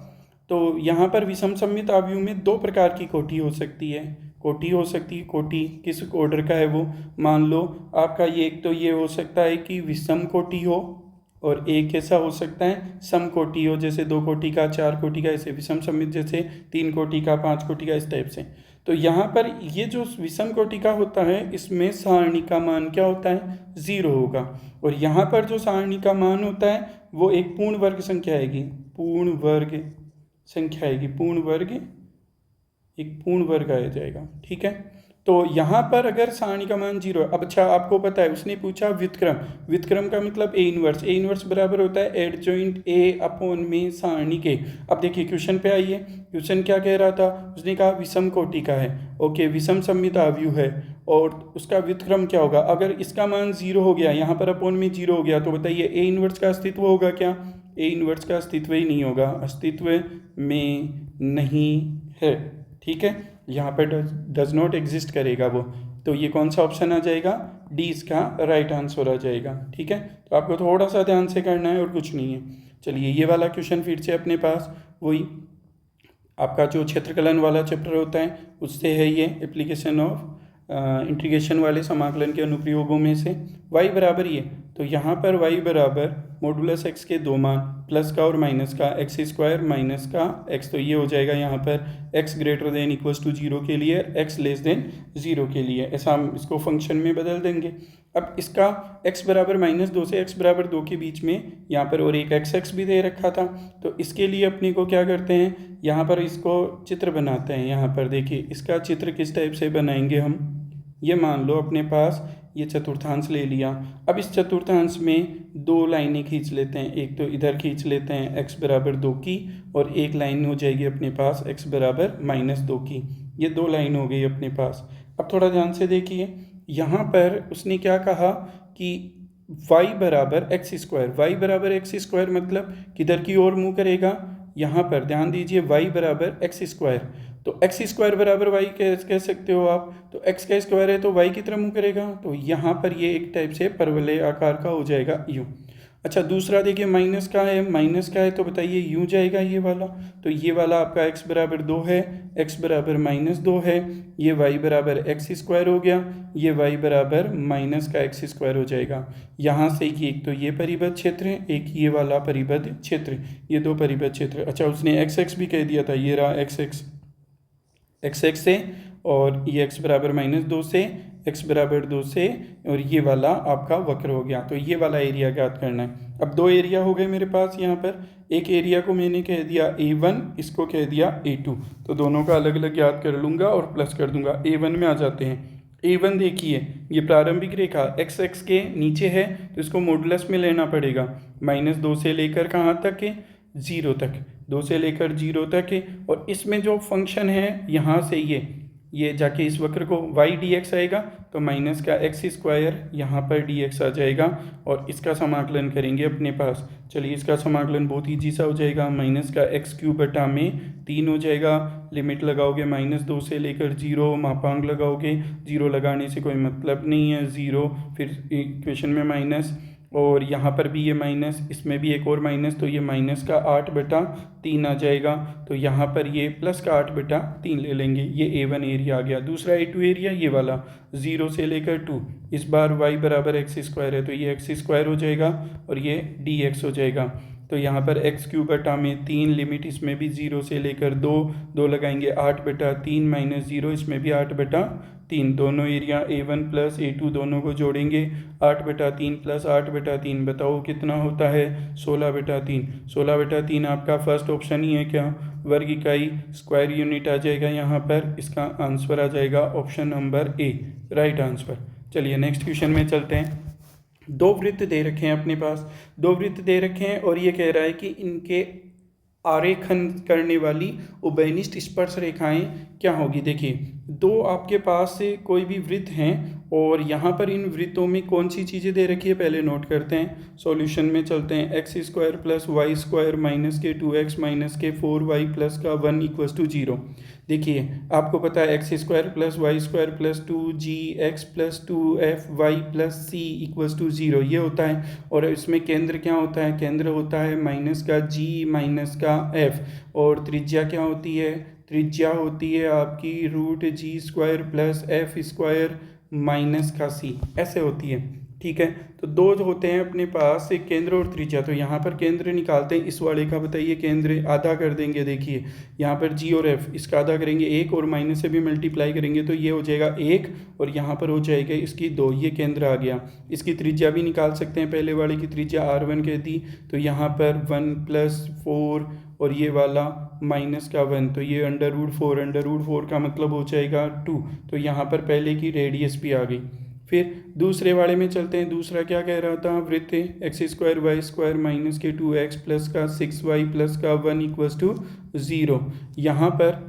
तो यहाँ पर विषम सममित आव्यूह में 2 प्रकार की कोटि हो सकती है। कोटि किस ऑर्डर का है वो, मान लो आपका ये, एक तो ये हो सकता है कि विषम कोटि हो, और एक ऐसा हो सकता है सम कोटि हो, जैसे 2 कोटि का 4 कोटि का, ऐसे विषम सममित जैसे 3 कोटि का 5 कोटि का, इस टाइप से। तो यहाँ पर ये जो विषम कोटि का होता है इसमें सारणी का मान क्या होता है, 0 होगा, और यहाँ पर जो सारणी का मान होता है वो एक पूर्ण वर्ग संख्या आएगी, एक पूर्ण वर्ग आ जाएगा, ठीक है। तो यहाँ पर अगर सारणी का मान 0 है, अब अच्छा आपको पता है उसने पूछा व्युत्क्रम का मतलब ए इनवर्स बराबर होता है एडजॉइंट ए अपॉन में सारणी के। अब देखिए क्वेश्चन पे आइए, क्वेश्चन क्या कह रहा था, उसने कहा विषम कोटि का है, ओके, विषम सममित आव्यूह है, और उसका व्युत्क्रम क्या होगा, अगर इसका मान 0 हो गया, यहाँ पर अपॉन में 0 हो गया, तो बताइए ए इनवर्स का अस्तित्व होगा क्या, ए इनवर्स का अस्तित्व ही नहीं होगा, अस्तित्व में नहीं है, ठीक है, यहाँ पर डज नॉट एग्जिस्ट करेगा वो। तो ये कौन सा ऑप्शन आ जाएगा, डी इसका राइट आंसर आ जाएगा, ठीक है। तो आपको थोड़ा सा ध्यान से करना है और कुछ नहीं है। चलिए ये वाला क्वेश्चन फिर से अपने पास वही आपका जो क्षेत्रकलन वाला चैप्टर होता है उससे है, ये एप्लीकेशन ऑफ इंटीग्रेशन वाले समाकलन के अनुप्रयोगों में से। y बराबर ये, तो तो यहाँ पर y बराबर मॉडुलस x के दो मान, प्लस का और माइनस का, एक्स स्क्वायर माइनस का x, तो ये हो जाएगा यहाँ पर x greater than equals to 0 के लिए, x लेस देन 0 के लिए, ऐसा हम इसको फंक्शन में बदल देंगे। अब इसका x बराबर -2 से x बराबर 2 के बीच में यहाँ पर और एक x भी दे रखा था, तो इसके लिए अपने को क्या करते हैं, यहाँ पर इसको चित्र बनाते हैं। यहाँ पर देखिए इसका चित्र किस टाइप से बनाएंगे हम, ये मान लो अपने पास ये चतुर्थांश ले लिया। अब इस चतुर्थांश में दो लाइनें खींच लेते हैं, एक तो इधर खींच लेते हैं x बराबर 2 की, और एक लाइन हो जाएगी अपने पास x बराबर -2 की। ये दो लाइन हो गई अपने पास। अब थोड़ा ध्यान से देखिए, यहाँ पर उसने क्या कहा कि y बराबर एक्स स्क्वायर, मतलब किधर की ओर मुँह करेगा, यहाँ पर ध्यान दीजिए, y बराबर एक्स स्क्वायर, तो एक्स स्क्वायर बराबर वाई कह सकते हो आप, तो एक्स का स्क्वायर है तो वाई की तरफ मुँह करेगा, तो यहाँ पर ये एक टाइप से परवलय आकार का हो जाएगा यूँ। अच्छा दूसरा देखिए, माइनस का है तो बताइए यूँ जाएगा ये वाला, तो ये वाला आपका x बराबर 2 है, x बराबर -2 है, ये y बराबर एक्स स्क्वायर हो गया, ये y बराबर माइनस का एक्स स्क्वायर हो जाएगा। यहाँ से कि एक तो ये परिबद्ध क्षेत्र है, एक ये वाला परिबद्ध क्षेत्र, ये दो परिबद्ध क्षेत्र। अच्छा उसने x भी कह दिया था, ये रहा x से, और ये x बराबर -2 से, x बराबर 2 से, और ये वाला आपका वक्र हो गया। तो ये वाला एरिया ज्ञात करना है। अब दो एरिया हो गए मेरे पास यहाँ पर, एक एरिया को मैंने कह दिया A1, इसको कह दिया A2, तो दोनों का अलग अलग ज्ञात कर लूँगा और प्लस कर दूंगा। A1 में आ जाते हैं। A1 देखिए, ये प्रारंभिक रेखा x के नीचे है, तो इसको मॉडुलस में लेना पड़ेगा। -2 से लेकर कहाँ तक है, 0 तक, 2 से लेकर 0 तक है, और इसमें जो फंक्शन है यहाँ से ये जाके इस वक्र को y dx आएगा, तो माइनस का एक्स स्क्वायर यहाँ पर dx आ जाएगा, और इसका समाकलन करेंगे अपने पास। चलिए इसका समाकलन बहुत ईजी सा हो जाएगा, माइनस का x³ बटा में 3 हो जाएगा, लिमिट लगाओगे -2 से लेकर 0, मापांक लगाओगे, 0 लगाने से कोई मतलब नहीं है, 0 फिर इक्वेशन में माइनस, और यहाँ पर भी ये माइनस, इसमें भी एक और माइनस, तो ये माइनस का 8/3 आ जाएगा, तो यहाँ पर ये प्लस का 8/3 ले लेंगे। ये A1 एरिया आ गया। दूसरा A2 एरिया ये वाला 0 से लेकर 2, इस बार y बराबर एक्स स्क्वायर है, तो ये एक्स स्क्वायर हो जाएगा और ये dx हो जाएगा। तो यहाँ पर x³ बटा में 3, लिमिट इसमें भी 0 से लेकर 2 लगाएंगे, 8/3 - 0, इसमें भी 8/3, दोनों एरिया A1 प्लस A2 दोनों को जोड़ेंगे, 8/3 प्लस 8/3 बताओ कितना होता है, 16/3। 16/3 आपका फर्स्ट ऑप्शन ही है क्या, वर्ग इकाई स्क्वायर यूनिट आ जाएगा यहाँ पर, इसका आंसर आ जाएगा option number A, right answer. चलिए नेक्स्ट क्वेश्चन में चलते हैं। दो वृत्त दे रखे हैं अपने पास, दो वृत्त दे रखे हैं, और ये कह रहा है कि इनके आरेखन करने वाली उभयनिष्ठ स्पर्श रेखाएं क्या होगी। देखिए दो आपके पास से कोई भी वृत्त हैं, और यहाँ पर इन वृत्तों में कौन सी चीज़ें दे रखी है पहले नोट करते हैं। सॉल्यूशन में चलते हैं, x² + y² - 2x - 4y + का 1 = 0। देखिए आपको पता है x² + y² + 2gx + 2fy + c = 0 ये होता है, और इसमें केंद्र क्या होता है, केंद्र होता है -g - f, और त्रिज्या क्या होती है, त्रिज्या होती है आपकी √g² + f² - c, ऐसे होती है। ठीक है, तो दो जो होते हैं अपने पास, एक केंद्र और त्रिज्या, तो यहाँ पर केंद्र निकालते हैं। इस वाले का बताइए केंद्र आधा कर देंगे। देखिए यहाँ पर g और f, इसका आधा करेंगे 1, और माइनस से भी मल्टीप्लाई करेंगे तो ये हो जाएगा 1, और यहाँ पर हो जाएगा इसकी 2, ये केंद्र आ गया। इसकी त्रिज्या भी निकाल सकते हैं, पहले वाले की त्रिज्या r1 कह दी, तो यहाँ पर 1 + 4, और ये वाला -1, तो ये √4 का मतलब हो जाएगा 2, तो यहाँ पर पहले की रेडियस भी आ गई। फिर दूसरे वाले में चलते हैं। दूसरा क्या कह रहा था, वृत्त x² y² - 2x + का 6y + का 1 = 0। यहाँ पर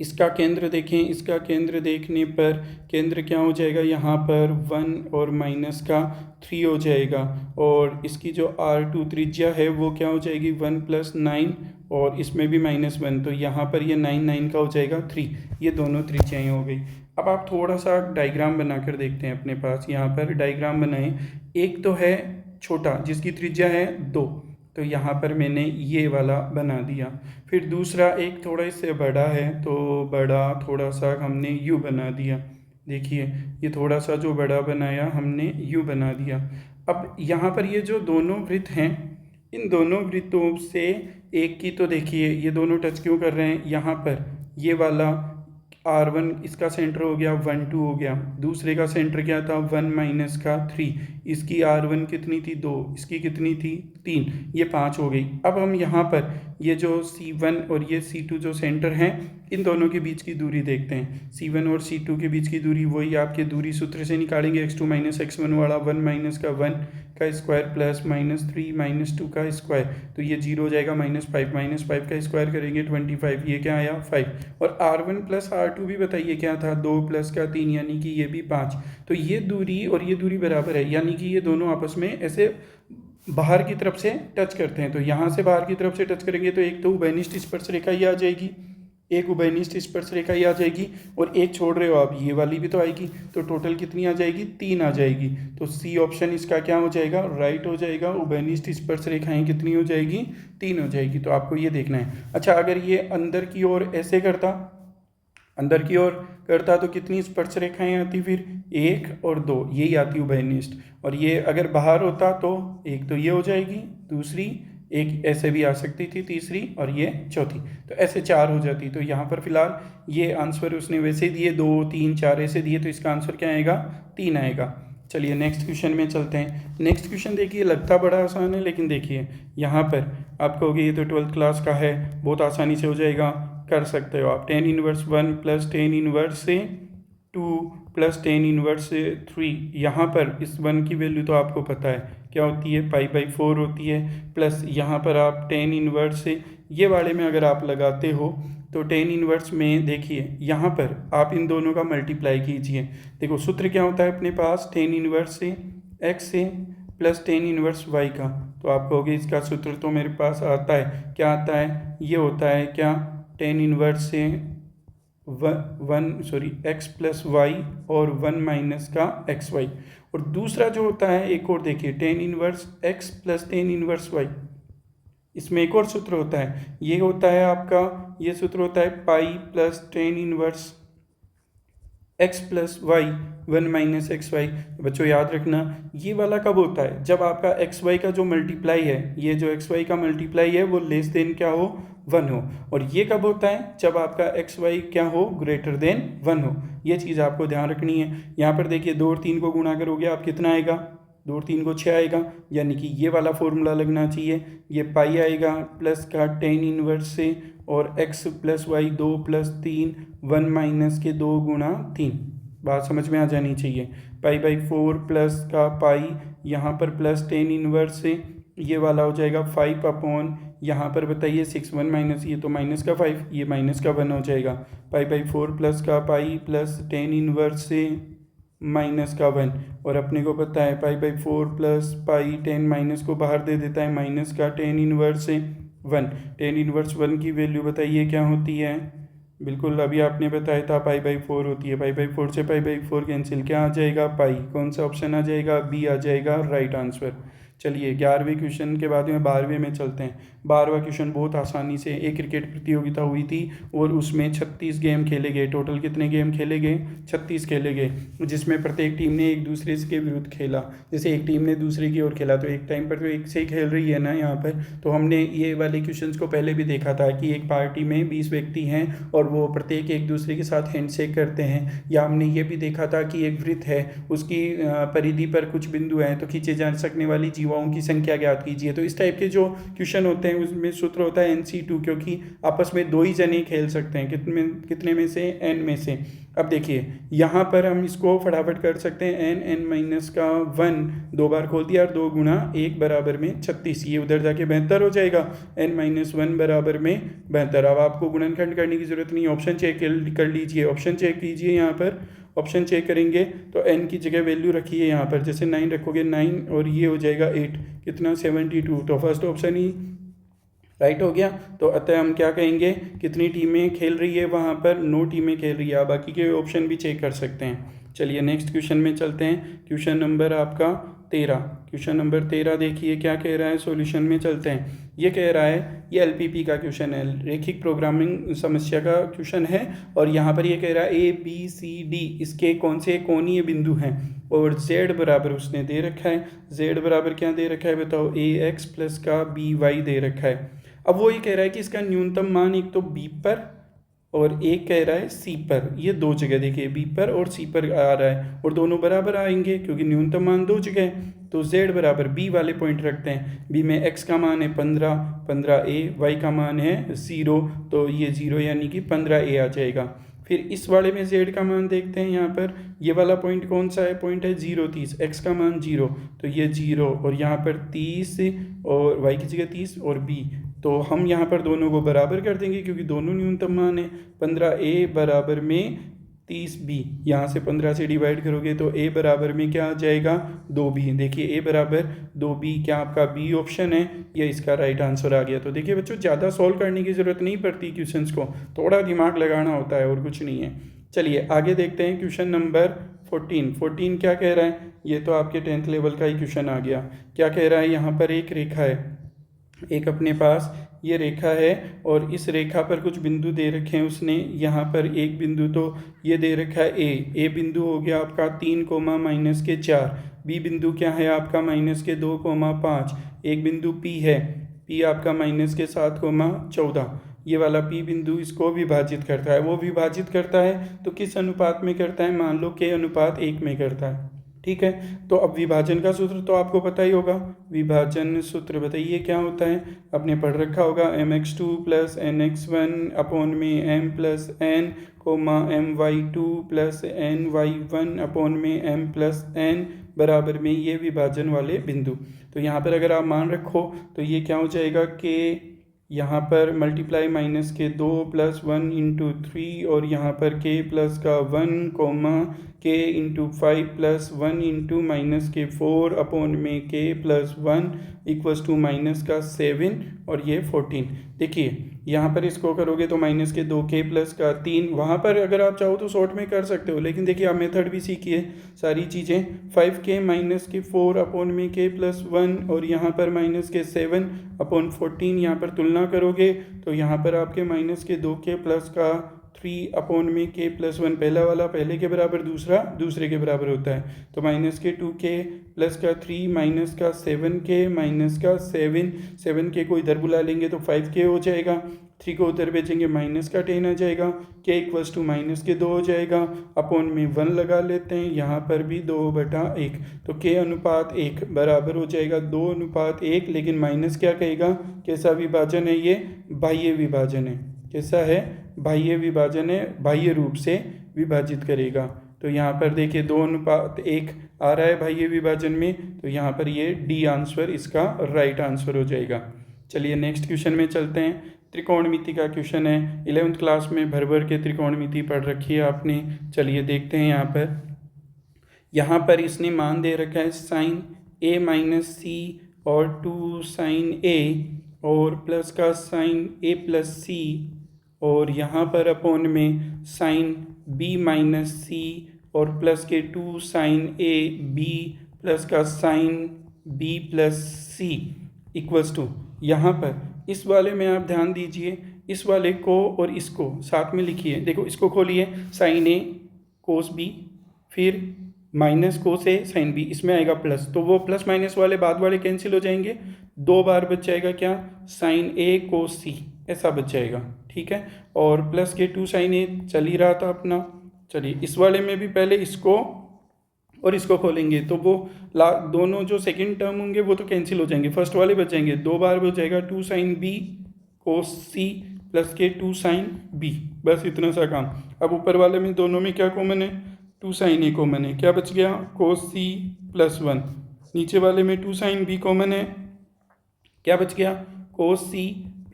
इसका केंद्र देखें, इसका केंद्र देखने पर केंद्र क्या हो जाएगा, यहाँ पर 1 और -3 हो जाएगा, और इसकी जो r2 त्रिज्या है वो क्या हो जाएगी 1 + 9, और इसमें भी -1, तो यहाँ पर ये 9 का हो जाएगा 3। ये दोनों त्रिज्याएँ हो गई। अब आप थोड़ा सा डायग्राम बनाकर देखते हैं अपने पास। यहाँ पर डायग्राम बनाएं, एक तो है छोटा जिसकी त्रिज्या है 2, तो यहाँ पर मैंने ये वाला बना दिया। फिर दूसरा एक थोड़ा इससे बड़ा है, तो बड़ा थोड़ा सा हमने यू बना दिया। देखिए ये थोड़ा सा जो बड़ा बनाया हमने यू बना दिया। अब यहाँ पर ये जो दोनों वृत्त हैं, इन दोनों वृत्तों से एक की तो देखिए ये दोनों टच क्यों कर रहे हैं, यहाँ पर ये वाला R1 इसका सेंटर हो गया 1 2 हो गया, दूसरे का सेंटर क्या था 1 माइनस का 3, इसकी R1 कितनी थी 2, इसकी कितनी थी 3, ये 5 हो गई। अब हम यहाँ पर ये जो C1 और ये C2 जो सेंटर हैं, इन दोनों के बीच की दूरी देखते हैं। C1 और C2 के बीच की दूरी वही आपके दूरी सूत्र से निकालेंगे, x2 माइनस x1 वाला 1 माइनस का 1 का स्क्वायर प्लस -3 -2 का स्क्वायर, तो ये 0 हो जाएगा, -5 का स्क्वायर करेंगे 25, ये क्या आया 5। और R1 प्लस R2 भी बताइए क्या था 2 प्लस का 3, यानी कि ये भी 5। तो ये दूरी और ये दूरी बराबर है, यानी कि ये दोनों आपस में ऐसे बाहर की तरफ से टच करते हैं। तो यहाँ से बाहर की तरफ से टच करेंगे तो एक तो उभयनिष्ठ स्पर्शरेखा ही आ जाएगी, एक उभयनिष्ठ स्पर्शरेखा ही आ जाएगी, और एक छोड़ रहे हो आप, ये वाली भी तो आएगी। तो टोटल कितनी आ जाएगी 3 आ जाएगी। तो सी ऑप्शन इसका क्या हो जाएगा, राइट हो जाएगा। उभयनिष्ठ स्पर्शरेखाएं कितनी हो जाएगी 3 हो जाएगी। तो आपको ये देखना है। अच्छा, अगर ये अंदर की ओर ऐसे करता, अंदर की ओर करता तो कितनी स्पर्शरेखाएं आती, फिर 1 और 2 यही आती उभयनिष्ठ। और ये अगर बाहर होता तो एक तो ये हो जाएगी, दूसरी एक ऐसे भी आ सकती थी, तीसरी और ये चौथी, तो ऐसे 4 हो जाती। तो यहाँ पर फिलहाल ये आंसर उसने वैसे ही दिए 2 3 4 ऐसे दिए, तो इसका आंसर क्या आएगा 3 आएगा। चलिए नेक्स्ट क्वेश्चन में चलते हैं। नेक्स्ट क्वेश्चन देखिए, लगता बड़ा आसान है, लेकिन देखिए यहाँ पर आप कहोगे ये तो 12th क्लास का है, बहुत आसानी से हो जाएगा, कर सकते हो आप। 10 इनवर्स 1 प्लस 10 इनवर्स से 2 प्लस 10 इनवर्स से 3, यहाँ पर इस 1 की वैल्यू तो आपको पता है क्या होती है, π/4 होती है। प्लस यहाँ पर आप 10 इनवर्स से ये वाले में अगर आप लगाते हो तो 10 इनवर्स में देखिए यहाँ पर आप इन दोनों का मल्टीप्लाई कीजिए। देखो सूत्र क्या होता है अपने पास, 10 इनवर्स से x से प्लस 10 इनवर्स y का। तो आप कहोगे इसका सूत्र तो मेरे पास आता है, क्या आता है, ये होता है क्या 10 इनवर्स से x प्लस वाई और 1 माइनस का xy। और दूसरा जो होता है एक और देखिए 10 inverse x plus 10 inverse y, इसमें एक और सूत्र होता है, ये होता है आपका, ये सूत्र होता है pi plus 10 inverse x plus y 1 minus x y. बच्चों याद रखना ये वाला कब होता है, जब आपका एक्स वाई का जो मल्टीप्लाई है, ये जो एक्स वाई का मल्टीप्लाई है वो लेस देन क्या हो 1 हो। और ये कब होता है, जब आपका एक्स वाई क्या हो ग्रेटर देन 1 हो। ये चीज़ आपको ध्यान रखनी है। यहाँ पर देखिए 2 और 3 को गुणा करोगे आप कितना आएगा, 2 और 3 को 6 आएगा, यानी कि ये वाला फॉर्मूला लगना चाहिए। ये पाई आएगा प्लस का 10 इनवर्स से और x plus y 2 plus 3 1 minus के 2 गुणा 3, बात समझ में आ जानी चाहिए। π/4 प्लस का पाई यहाँ पर प्लस 10 इनवर्स से ये वाला हो जाएगा 5 अपॉन यहाँ पर बताइए 6 1 माइनस, ये तो माइनस का 5, ये माइनस का 1 हो जाएगा। π/4 प्लस का पाई प्लस 10 इनवर्स से माइनस का 1, और अपने को पता है π/4 प्लस पाई 10 माइनस को बाहर दे देता है, माइनस का 10 इनवर्स से 1। 10 इनवर्स 1 की वैल्यू बताइए क्या होती है, बिल्कुल अभी आपने बताया था π/4 होती है। π/4 से π/4 कैंसिल, क्या आ जाएगा पाई, कौन सा ऑप्शन आ जाएगा, बी आ जाएगा राइट आंसर। चलिए 11वें क्वेश्चन के बाद में 12वें में चलते हैं। 12वां क्वेश्चन बहुत आसानी से, एक क्रिकेट प्रतियोगिता हुई थी और उसमें 36 गेम खेले गए। टोटल कितने गेम खेले गए, 36 खेले गए, जिसमें प्रत्येक टीम ने एक दूसरे के विरुद्ध खेला। जैसे एक टीम ने दूसरे की ओर खेला तो एक टाइम पर तो एक से ही खेल रही है ना यहाँ पर। तो हमने ये वाले क्वेश्चन को पहले भी देखा था कि एक पार्टी में 20 व्यक्ति हैं और वो प्रत्येक एक दूसरे के साथ हैंडशेक करते हैं। या हमने ये भी देखा था कि एक वृत्त है, उसकी परिधि पर कुछ बिंदु हैं, तो खींचे जा सकने वाली जीवाओं की संख्या ज्ञात कीजिए। तो इस टाइप के जो क्वेश्चन होते हैं उसमें सूत्र होता है NC2, क्योंकि आपस में 2 ही जने खेल सकते हैं, कितने में से, n में से। अब देखिए यहाँ पर हम इसको फटाफट कर सकते हैं, n माइनस का 1 2 बार खोल दिया और 2 गुणा 1 बराबर में 36, ये उधर जाके 72 हो जाएगा। n माइनस 1 बराबर में 72। अब आपको गुणनखंड करने की जरूरत नहीं, ऑप्शन चेक कर लीजिए, ऑप्शन चेक कीजिए। यहाँ पर ऑप्शन चेक करेंगे तो n की जगह वैल्यू रखिए यहाँ पर, जैसे 9 रखोगे 9 और ये हो जाएगा 8, कितना 72। तो फर्स्ट ऑप्शन ही राइट हो गया। तो अतः हम क्या कहेंगे, कितनी टीमें खेल रही है वहाँ पर, 9 टीमें खेल रही है। आप बाकी के ऑप्शन भी चेक कर सकते हैं। चलिए नेक्स्ट क्वेश्चन में चलते हैं। क्वेश्चन नंबर आपका 13। क्वेश्चन नंबर 13 देखिए क्या कह रहा है, सॉल्यूशन में चलते हैं। ये कह रहा है, ये एलपीपी का क्वेश्चन है, रैखिक प्रोग्रामिंग समस्या का क्वेश्चन है, और यहाँ पर ये कह रहा है ABCD इसके कौन से कोणीय बिंदु हैं, और z बराबर उसने दे रखा है। z बराबर क्या दे रखा है बताओ, AX प्लस का BY दे रखा है। अब वो ये कह रहा है कि इसका न्यूनतम मान एक तो B पर और एक कह रहा है C पर, ये दो जगह देखिए B पर और C पर आ रहा है, और दोनों बराबर आएंगे क्योंकि न्यूनतम मान दो जगह है। तो z बराबर B वाले पॉइंट रखते हैं। B में x का मान है 15a, y का मान है 0, तो ये 0 यानी कि 15a आ जाएगा। फिर इस वाले में z का मान देखते हैं, यहाँ पर ये वाला पॉइंट कौन सा है, पॉइंट है 0 30, x का मान 0, तो ये 0, और यहाँ पर 30 और y की जगह 30 और b, तो हम यहाँ पर दोनों को बराबर कर देंगे क्योंकि दोनों न्यूनतम मान है। 15a बराबर में 30b, यहाँ से 15 से डिवाइड करोगे तो a बराबर में क्या आ जाएगा, 2b। देखिए a बराबर 2b, क्या आपका b ऑप्शन है, ये इसका राइट आंसर आ गया। तो देखिए बच्चों, ज़्यादा सॉल्व करने की ज़रूरत नहीं पड़ती क्वेश्चंस को, थोड़ा दिमाग लगाना होता है और कुछ नहीं है। चलिए आगे देखते हैं क्वेश्चन नंबर 14 क्या कह रहा है, ये तो आपके 10th लेवल का ही क्वेश्चन आ गया। क्या कह रहा है, यहाँ पर एक रेखा है, एक अपने पास ये रेखा है, और इस रेखा पर कुछ बिंदु दे रखे हैं उसने। यहाँ पर एक बिंदु तो ये दे रखा है ए बिंदु हो गया आपका 3, -4। बी बिंदु क्या है आपका -2, 5। एक बिंदु पी है, पी आपका -7, 14। ये वाला पी बिंदु इसको विभाजित करता है। वो विभाजित करता है तो किस अनुपात में करता है, मान लो k अनुपात 1 में करता है। ठीक है, तो अब विभाजन का सूत्र तो आपको पता ही होगा। विभाजन सूत्र बताइए क्या होता है, आपने पढ़ रखा होगा, mx2 + nx1 अपॉन में m + n, my2 + ny1 upon में m + n बराबर में ये विभाजन वाले बिंदु। तो यहाँ पर अगर आप मान रखो तो ये क्या हो जाएगा, k यहाँ पर मल्टीप्लाई -2 + 1 × 3, और यहाँ पर k प्लस का 1, k × 5 + 1 × -4 अपॉन में k + 1 = -7, और ये 14। देखिए यहाँ पर इसको करोगे तो -2, k प्लस का 3, वहाँ पर अगर आप चाहो तो शॉर्ट में कर सकते हो, लेकिन देखिए आप मेथड भी सीखिए सारी चीज़ें। 5k - 4 अपॉन में k + 1, और यहाँ पर -7 अपॉन 14, यहाँ पर तुलना करोगे तो यहाँ पर आपके -2k प्लस का 3 अपॉन में k + 1, पहला वाला पहले के बराबर, दूसरा दूसरे के बराबर होता है। तो -2k प्लस का 3 -7k -7 को इधर बुला लेंगे तो 5k हो जाएगा, 3 को उधर भेजेंगे -10 आ जाएगा, k = -2 हो जाएगा, अपॉन में 1 लगा लेते हैं, यहाँ पर भी 2/1, तो k अनुपात 1 बराबर हो जाएगा 2:1। लेकिन माइनस क्या कहेगा, कैसा विभाजन है ये, बाह्य विभाजन है। कैसा है, बाह्य विभाजन है, बाह्य रूप से विभाजित करेगा। तो यहाँ पर देखिए 2:1 आ रहा है बाह्य विभाजन में, तो यहाँ पर ये डी आंसर इसका राइट आंसर हो जाएगा। चलिए नेक्स्ट क्वेश्चन में चलते हैं। त्रिकोणमिति का क्वेश्चन है, 11th क्लास में भर भर के त्रिकोणमिति पढ़ रखी है आपने। चलिए देखते हैं यहाँ पर इसने मान दे रखा है sin a - c और 2 sin a, और प्लस का sin a + c, और यहाँ पर अपॉन में sin b - c, और प्लस के 2 sin a b प्लस का sin b + c = यहाँ पर इस वाले में आप ध्यान दीजिए, इस वाले को और इसको साथ में लिखिए। देखो इसको खोलिए, sin a cos b, फिर minus cos a sin b, इसमें आएगा प्लस, तो वो प्लस माइनस वाले बाद वाले कैंसिल हो जाएंगे, 2 बार बच जाएगा क्या, sin a cos c, ऐसा बच जाएगा। ठीक है, और प्लस के 2 sin a चल ही रहा था अपना। चलिए इस वाले में भी पहले इसको और इसको खोलेंगे तो वो दोनों जो सेकंड टर्म होंगे वो तो कैंसिल हो जाएंगे, फर्स्ट वाले बच जाएंगे, 2 बार बच जाएगा 2 sin b cos c plus के 2 sin b, बस इतना सा काम। अब ऊपर वाले में दोनों में क्या कॉमन है, 2 sin a कॉमन है, क्या बच गया cos c + 1। नीचे वाले में 2 sin b कॉमन है, क्या बच गया cos c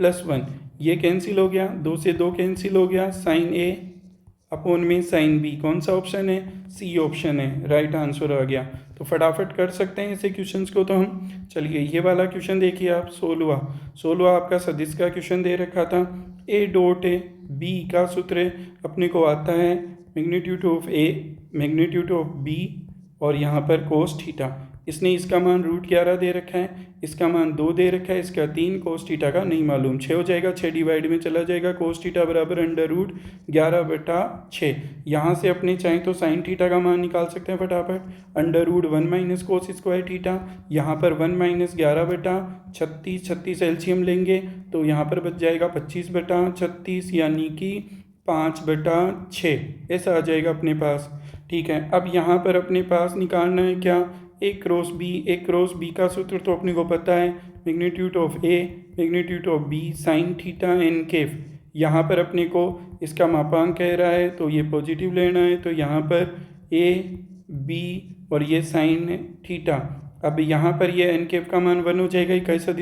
+ 1, ये कैंसिल हो गया, 2 से 2 कैंसिल हो गया, sin a अपॉन में sin b, कौन सा ऑप्शन है, सी ऑप्शन है, राइट आंसर आ गया। तो फटाफट कर सकते हैं ऐसे क्वेश्चंस को तो हम। चलिए ये वाला क्वेश्चन देखिए आप, 16 आपका सदिश का क्वेश्चन दे रखा था। a डॉट ए b का सूत्र अपने को आता है magnitude of a magnitude of b, और यहाँ पर cos थीटा। इसने इसका मान √11 दे रखा है, इसका मान 2 दे रखा है, इसका 3, cos थीटा का नहीं मालूम। 6 हो जाएगा, 6 डिवाइड में चला जाएगा, cos थीटा बराबर √11/6। यहाँ से अपने चाहें तो sin थीटा का मान निकाल सकते हैं फटाफट, √1 - cos स्क्वायर थीटा। यहाँ पर 1 - 11/36, 36 एलसीएम लेंगे तो यहाँ पर बच जाएगा 25/36, यानी कि 5/6 ऐसा आ जाएगा अपने पास। ठीक है, अब यहाँ पर अपने पास निकालना है क्या, a cross b। a cross b का सूत्र तो अपने को पता है, magnitude of a magnitude of b sine theta n cap. यहाँ पर अपने को इसका मापांक कह रहा है तो ये पॉजिटिव लेना है, तो यहाँ पर a b और ये साइन थीटा। अब यहाँ पर ये एन केफ का मान 1 हो जाएगा, कैसा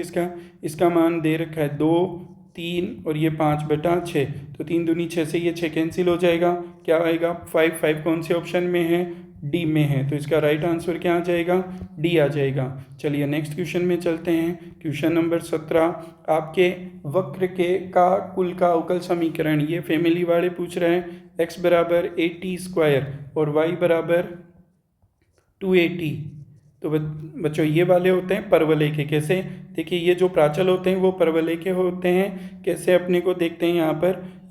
इसका मान दे रखा है 2, 3 और ये 5/6, तो 3 दूनी 6 से ये 6 कैंसिल हो जाएगा, क्या आएगा 5। 5 कौन से ऑप्शन में है, डी में है, तो इसका राइट आंसर क्या आ जाएगा, डी आ जाएगा। चलिए नेक्स्ट क्वेश्चन में चलते हैं। क्वेश्चन नंबर 17, आपके वक्र के का कुल का अवकल समीकरण, ये फैमिली वाले पूछ रहे हैं, x बराबर 80² और y बराबर 280। तो बच्चों ये वाले होते हैं परवलय के। कैसे, देखिए ये जो प्राचल होते हैं वो परवलय के होते हैं। कैसे अपने को देखते हैं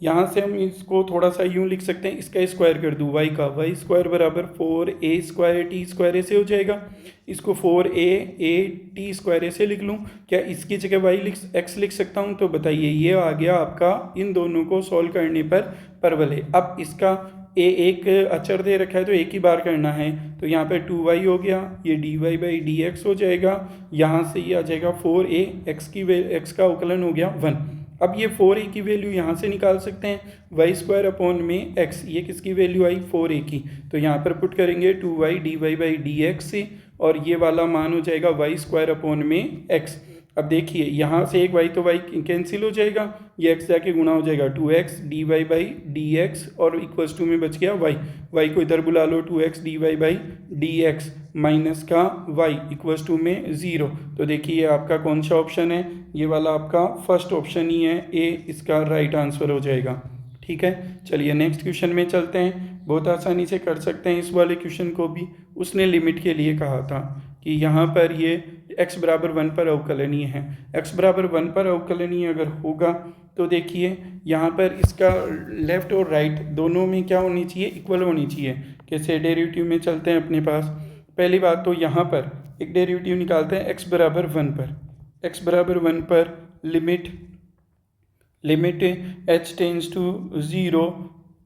यहाँ से हम इसको थोड़ा सा यूँ लिख सकते हैं, इसका स्क्वायर कर दूँ y का, y² बराबर 4a² t² ऐसे हो जाएगा। इसको 4a ऐसे लिख लूँ, क्या इसकी जगह x लिख सकता हूँ, तो बताइए ये आ गया आपका इन दोनों को सॉल्व करने पर परवलय। अब इसका एक अचर दे रखा है तो एक ही बार करना है, तो यहाँ पे 2y हो गया, ये dy/dx हो जाएगा, यहाँ से ये आ जाएगा 4a, x का अवकलन हो गया 1। अब ये 4a की वैल्यू यहाँ से निकाल सकते हैं, y² x, ये किसकी वैल्यू आई 4a की, तो यहाँ पर पुट करेंगे 2y dy/dx और ये वाला मान हो जाएगा y² x। अब देखिए यहाँ से एक y तो y कैंसिल हो जाएगा, ये x जाके गुणा हो जाएगा 2x dy/dx और इक्वल्स टू में बच गया y को इधर बुला लो, 2x dy/dx माइनस का y इक्वल्स टू में 0। तो देखिए आपका कौन सा ऑप्शन है, ये वाला आपका फर्स्ट ऑप्शन ही है, ए इसका राइट आंसर हो जाएगा। ठीक है, चलिए नेक्स्ट क्वेश्चन में चलते हैं। बहुत आसानी से कर सकते हैं इस वाले क्वेश्चन को भी। उसने लिमिट के लिए कहा था कि यहाँ पर ये x बराबर 1 पर अवकलनीय है। x बराबर 1 पर अवकलनीय अगर होगा तो देखिए यहाँ पर इसका लेफ़्ट और राइट दोनों में क्या होनी चाहिए, इक्वल होनी चाहिए। कैसे, डेरिवेटिव में चलते हैं अपने पास। पहली बात तो यहाँ पर एक डेरिवेटिव निकालते हैं x बराबर 1 पर। x बराबर 1 पर लिमिट h टेंड्स टू 0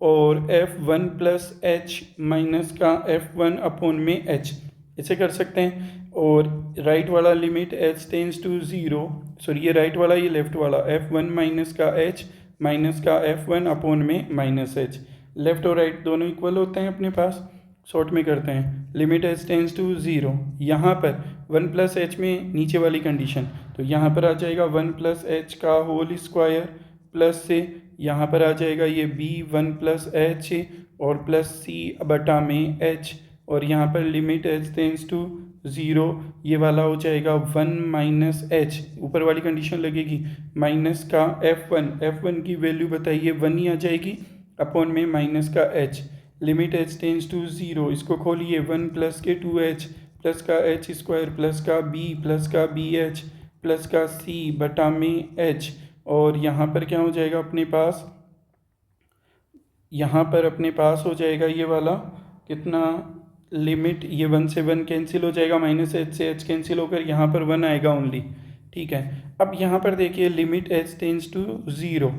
और f1 प्लस h माइनस का f1/h ऐसे कर सकते हैं। और राइट वाला limit h tends to 0, sorry ये राइट वाला, ये लेफ्ट वाला f1 माइनस का h माइनस का f1/h। लेफ्ट और राइट दोनों इक्वल होते हैं अपने पास, शॉर्ट में करते हैं। लिमिट h टेंड्स टू 0, यहाँ पर 1 प्लस h में नीचे वाली कंडीशन, तो यहाँ पर आ जाएगा 1 प्लस h का होल स्क्वायर प्लस से यहाँ पर आ जाएगा ये b1 प्लस h और प्लस c/h और यहाँ पर लिमिट h टेंड्स टू 0, ये वाला हो जाएगा 1 माइनस h, ऊपर वाली कंडीशन लगेगी माइनस का f1 की वैल्यू बताइए 1 ही आ जाएगी अपॉन में माइनस का h। Limit h tends to 0, इसको खोलिए 1 प्लस के 2h प्लस का h² प्लस का bh प्लस का c/h और यहाँ पर क्या हो जाएगा अपने पास, यहाँ पर अपने पास हो जाएगा ये वाला कितना, लिमिट ये 1 से 1 कैंसिल हो जाएगा, माइनस h से h कैंसिल होकर यहाँ पर 1 आएगा ओनली। ठीक है, अब यहाँ पर देखिए लिमिट h टेंड्स टू 0,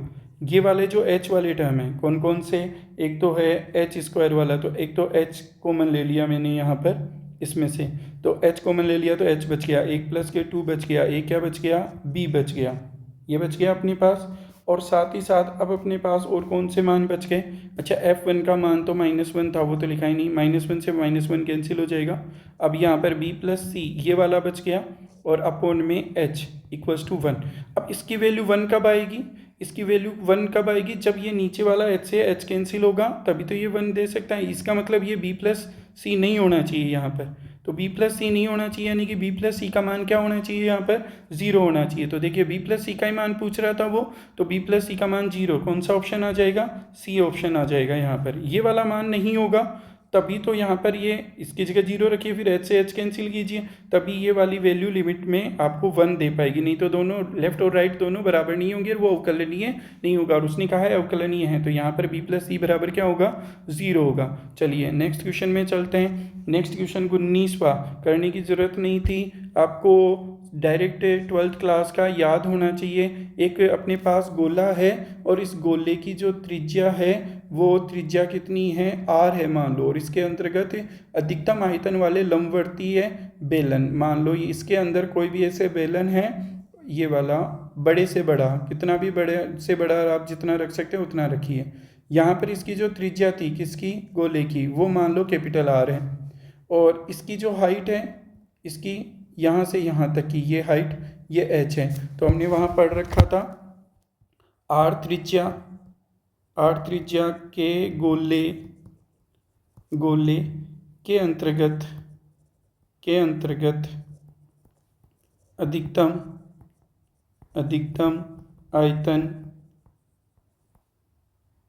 ये वाले जो h वाले टर्म हैं कौन कौन से, एक तो है h² वाला, तो एक तो h कॉमन ले लिया मैंने यहाँ पर इसमें से, तो h कॉमन ले लिया तो h बच गया, 1 प्लस के 2 बच गया, एक क्या बच गया, b बच गया, ये बच गया अपने पास। और साथ ही साथ अब अपने पास और कौन से मान बच गए, अच्छा f1 का मान तो -1 था, वो तो लिखा ही नहीं, -1 से -1 कैंसिल हो जाएगा। अब यहाँ पर b प्लस c ये वाला बच गया और अपॉन में h इक्वल्स टू 1। अब इसकी वैल्यू 1 कब आएगी, इसकी वैल्यू 1 कब आएगी, जब ये नीचे वाला h से h कैंसिल होगा तभी तो ये 1 दे सकता है। इसका मतलब ये b प्लस c नहीं होना चाहिए यहाँ पर, तो b प्लस सी नहीं होना चाहिए, यानी कि b प्लस सी का मान क्या होना चाहिए, यहाँ पर 0 होना चाहिए। तो देखिए b प्लस सी का ही मान पूछ रहा था वो, तो b प्लस सी का मान 0, कौन सा ऑप्शन आ जाएगा, सी ऑप्शन आ जाएगा। यहाँ पर ये वाला मान नहीं होगा तभी तो यहाँ पर ये इसकी जगह 0 रखिए, फिर h से h कैंसिल कीजिए, तभी ये वाली वैल्यू लिमिट में आपको 1 दे पाएगी। नहीं तो दोनों लेफ्ट और राइट दोनों बराबर नहीं होंगे और वो अवकलनीय नहीं होगा, और उसने कहा है अवकलनीय है, तो यहाँ पर b + c बराबर क्या होगा, 0 होगा। चलिए नेक्स्ट क्वेश्चन में चलते हैं। नेक्स्ट क्वेश्चन 19वां करने की ज़रूरत नहीं थी आपको, डायरेक्ट 12th क्लास का याद होना चाहिए। एक अपने पास गोला है और इस गोले की जो त्रिज्या है वो त्रिज्या कितनी है, r है मान लो, और इसके अंतर्गत अधिकतम आयतन वाले लंबवर्तीय बेलन, मान लो इसके अंदर कोई भी ऐसे बेलन है, ये वाला बड़े से बड़ा, कितना भी बड़े से बड़ा आप जितना रख सकते हो उतना रखिए। यहाँ पर इसकी जो त्रिज्या थी किसकी, गोले की, वो मान लो कैपिटल R है, और इसकी जो हाइट है इसकी यहाँ से यहाँ तक की ये हाइट ये h है। तो हमने वहाँ पढ़ रखा था r त्रिज्या के गोले के अंतर्गत अधिकतम आयतन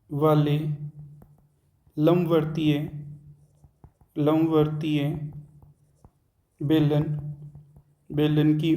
वाले लंबवर्तीय बेलन की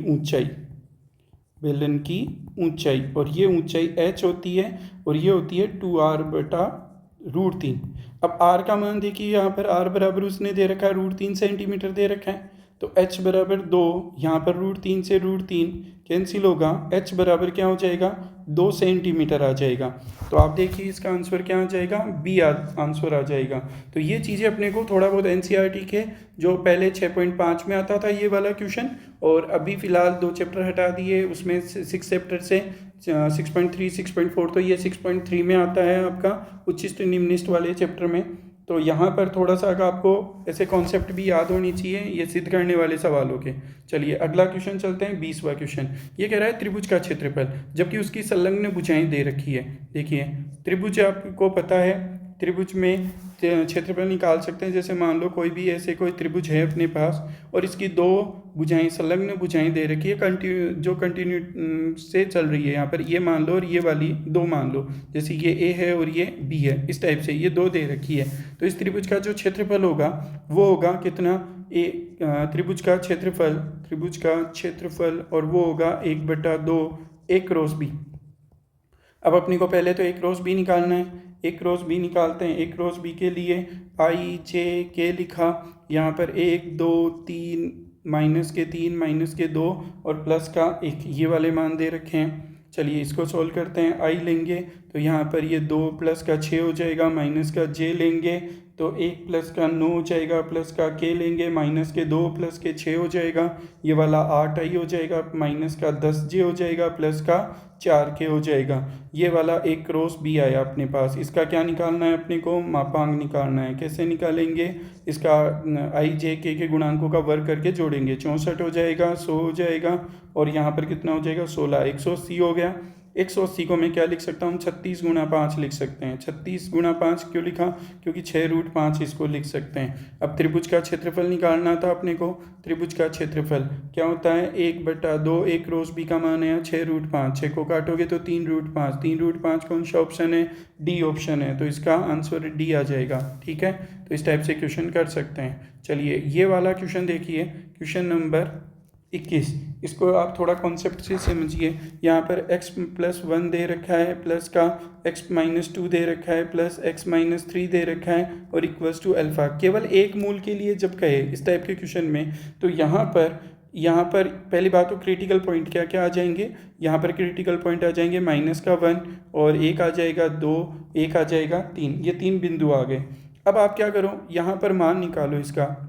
ऊंचाई, और ये ऊंचाई h होती है और ये होती है 2r/√3। अब r का मान देखिए, यहाँ पर r बराबर उसने दे रखा है √3 सेंटीमीटर दे रखा है, तो h बराबर 2, यहाँ पर √3 से √3 कैंसिल होगा, h बराबर क्या हो जाएगा, 2 सेंटीमीटर आ जाएगा। तो आप देखिए इसका आंसर क्या आ जाएगा, बी आंसर आ जाएगा। तो ये चीज़ें अपने को थोड़ा बहुत एनसीईआरटी के जो पहले 6.5 में आता था ये वाला क्वेश्चन, और अभी फ़िलहाल 2 चैप्टर हटा दिए, उसमें 6 चैप्टर से 6.3 6.4, तो ये 6.3 में आता है आपका उच्चिष्ट निम्निष्ट वाले चैप्टर में। तो यहाँ पर थोड़ा सा आपको ऐसे कॉन्सेप्ट भी याद होनी चाहिए ये सिद्ध करने वाले सवालों के। चलिए अगला क्वेश्चन चलते हैं, 20वां क्वेश्चन। ये कह रहा है त्रिभुज का क्षेत्रफल जबकि उसकी संलग्न भुजाएं दे रखी है। देखिए त्रिभुज आपको पता है, त्रिभुज में क्षेत्रफल निकाल सकते हैं। जैसे मान लो कोई भी ऐसे कोई त्रिभुज है अपने पास और इसकी 2 भुजाएं संलग्न भुजाएं दे रखी है, कंटिन्यू से चल रही है। यहाँ पर ये मान लो और ये वाली 2 मान लो, जैसे ये ए है और ये बी है, इस टाइप से ये 2 दे रखी है। तो इस त्रिभुज का जो क्षेत्रफल होगा वो होगा कितना, त्रिभुज का क्षेत्रफल और वो होगा 1/2 a क्रॉस b। अब अपने को पहले तो a क्रॉस b निकालना है, a क्रॉस b निकालते हैं। a क्रॉस b के लिए i j k लिखा, यहाँ पर 1 2 3 -3 -2 और प्लस का 1, ये वाले मान दे रखे हैं। चलिए इसको सोल्व करते हैं। i लेंगे तो यहाँ पर ये 2 प्लस का 6 हो जाएगा, माइनस का j लेंगे तो 1 प्लस का 9 हो जाएगा, प्लस का k लेंगे माइनस के 2 प्लस के 6 हो जाएगा, ये वाला 8i हो जाएगा, माइनस का 10j हो जाएगा, प्लस का 4k हो जाएगा। ये वाला एक क्रॉस b आया अपने पास। इसका क्या निकालना है, अपने को मापांक निकालना है। कैसे निकालेंगे, इसका i j k के गुणांकों का वर्ग करके जोड़ेंगे। 64 हो जाएगा, 100 हो जाएगा और यहाँ पर कितना हो जाएगा 16, 180 हो गया। 180 को मैं क्या लिख सकता हूँ, 36 × 5 लिख सकते हैं। 36 × 5 क्यों लिखा, क्योंकि 6√5 इसको लिख सकते हैं। अब त्रिभुज का क्षेत्रफल निकालना था अपने को। त्रिभुज का क्षेत्रफल क्या होता है, 1/2 a क्रॉस b का मान है 6√5, 6 को काटोगे तो 3√5, 3√5 कौन सा ऑप्शन है, डी ऑप्शन है, तो इसका आंसर डी आ जाएगा। ठीक है, तो इस टाइप से क्वेश्चन कर सकते हैं। चलिए ये वाला क्वेश्चन देखिए, क्वेश्चन नंबर 21, इसको आप थोड़ा कॉन्सेप्ट से समझिए। यहाँ पर x + 1 दे रखा है, प्लस का x - 2 दे रखा है, प्लस x - 3 दे रखा है और इक्वल्स टू अल्फा। केवल एक मूल के लिए जब कहे इस टाइप के क्वेश्चन में, तो यहाँ पर पहली बात तो क्रिटिकल पॉइंट क्या क्या आ जाएंगे, यहाँ पर क्रिटिकल पॉइंट आ जाएंगे -1 और 1 आ जाएगा 2, 1 आ जाएगा 3, ये 3 बिंदु आ गए। अब आप क्या करो, यहाँ पर मान निकालो इसका,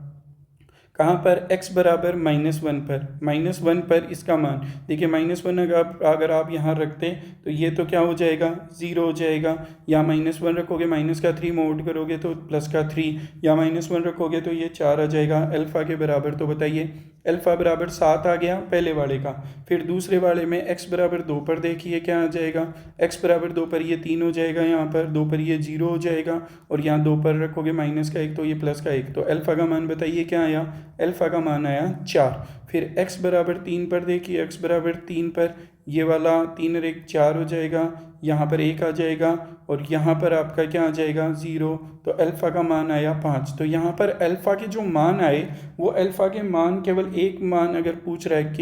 कहाँ पर, x बराबर -1 पर इसका मान देखिए। -1 अगर आप यहाँ रखते तो ये तो क्या हो जाएगा 0 हो जाएगा, या -1 रखोगे -3 मोड करोगे तो +3, या -1 रखोगे तो ये 4 आ जाएगा अल्फ़ा के बराबर। तो बताइए अल्फ़ा बराबर 7 आ गया पहले वाले का। फिर दूसरे वाले में x बराबर 2 पर देखिए क्या आ जाएगा, x बराबर 2 पर ये 3 हो जाएगा, यहाँ पर 2 पर ये 0 हो जाएगा और यहाँ 2 पर रखोगे -1 तो ये +1। तो अल्फ़ा का मान बताइए क्या आया, अल्फ़ा का मान आया 4। फिर x बराबर 3 पर देखिए, x बराबर 3 पर ये वाला 3 और 1 4 हो जाएगा, यहाँ पर 1 आ जाएगा और यहाँ पर आपका क्या आ जाएगा 0। तो अल्फ़ा का मान आया 5। तो यहाँ पर अल्फ़ा के जो मान आए वो अल्फ़ा के मान केवल एक मान अगर पूछ रहा है,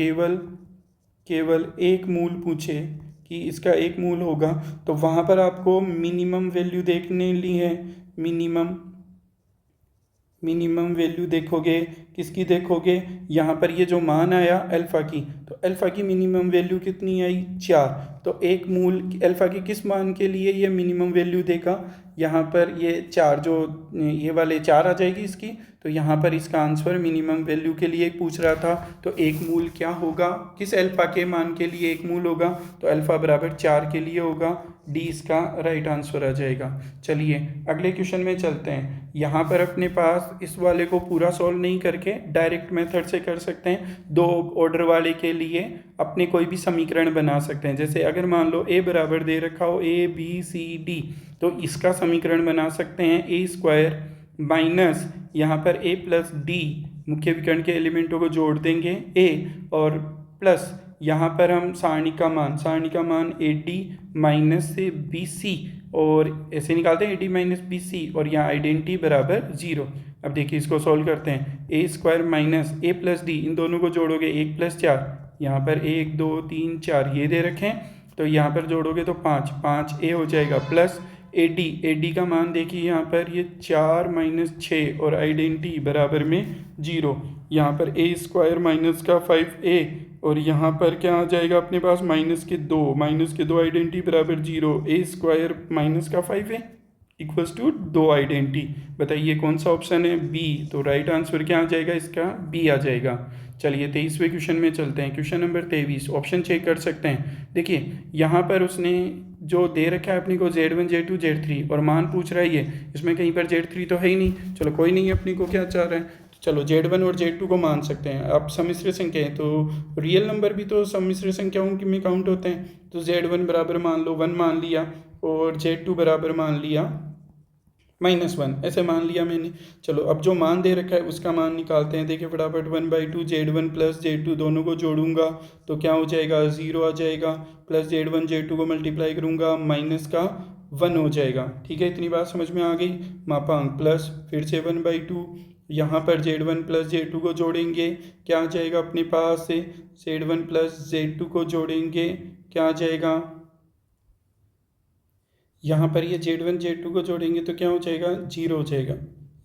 केवल एक मूल पूछे कि इसका एक मूल होगा, तो वहाँ पर आपको मिनिमम वैल्यू देखने ली है। मिनिमम वैल्यू देखोगे, किसकी देखोगे, यहाँ पर ये जो मान आया अल्फ़ा की, तो अल्फ़ा की मिनिमम वैल्यू कितनी आई 4। तो एक मूल अल्फ़ा के किस मान के लिए ये मिनिमम वैल्यू देगा, यहाँ पर ये 4 जो ये वाले 4 आ जाएगी इसकी। तो यहाँ पर इसका आंसर मिनिमम वैल्यू के लिए पूछ रहा था, तो एक मूल क्या होगा, किस अल्फ़ा के मान के लिए एक मूल होगा, तो अल्फ़ा बराबर 4 के लिए होगा। डी इसका राइट आंसर आ जाएगा। चलिए अगले क्वेश्चन में चलते हैं। यहाँ पर अपने पास इस वाले को पूरा सॉल्व नहीं करके डायरेक्ट मेथड से कर सकते हैं। 2 ऑर्डर वाले के लिए अपने कोई भी समीकरण बना सकते हैं। जैसे अगर मान लो ए बराबर दे रखा हो ABCD, तो इसका समीकरण बना सकते हैं A² माइनस यहाँ पर A+D, मुख्य विकर्ण के एलिमेंटों को जोड़ देंगे A, और प्लस यहाँ पर हम सारणी का मान AD माइनस से BC, और ऐसे निकालते हैं AD माइनस BC, और यहाँ आइडेंटिटी बराबर 0। अब देखिए इसको सॉल्व करते हैं। A² माइनस A+D, इन दोनों को जोड़ोगे 1 + 4, यहाँ पर 1 2 3 4 ये दे रखे हैं, तो यहाँ पर जोड़ोगे तो 5 A हो जाएगा, प्लस AD का मान देखिए यहाँ पर ये 4 - 6 और आइडेंटिटी बराबर में 0। यहाँ पर A² माइनस का 5A, और यहाँ पर क्या आ जाएगा अपने पास -2 आइडेंटिटी बराबर 0। A² माइनस का 5A इक्वल्स टू 2 आइडेंटिटी। बताइए कौन सा ऑप्शन है, बी। तो राइट आंसर क्या आ जाएगा इसका, बी आ जाएगा। चलिए 23वें क्वेश्चन में चलते हैं। क्वेश्चन नंबर 23, ऑप्शन चेक कर सकते हैं। देखिए यहाँ पर उसने जो दे रखा है अपनी को Z1 Z2 Z3 और मान पूछ रहा है ये, इसमें कहीं पर Z3 तो है ही नहीं। चलो कोई नहीं, अपनी को क्या चाह रहा है, चलो Z1 और Z2 को मान सकते हैं। अब सम्मिश्र संख्या है तो रियल नंबर भी तो सम्मिश्र संख्याओं में काउंट होते हैं। तो Z1 बराबर मान लो 1 मान लिया, और Z2 बराबर मान लिया -1, ऐसे मान लिया मैंने। चलो अब जो मान दे रखा है उसका मान निकालते हैं। देखिए फटाफट 1/2 Z1 प्लस Z2 दोनों को जोड़ूंगा तो क्या हो जाएगा 0 आ जाएगा, प्लस Z1 Z2 को मल्टीप्लाई करूंगा माइनस का 1 हो जाएगा। ठीक है, इतनी बात समझ में आ गई। मापांक प्लस फिर से 1/2, यहाँ पर Z1 प्लस Z2 को जोड़ेंगे, क्या आ जाएगा अपने पास से, Z1 प्लस Z2 को जोड़ेंगे क्या आ जाएगा, यहाँ पर ये Z1 Z2 को जोड़ेंगे तो क्या हो जाएगा 0 हो जाएगा।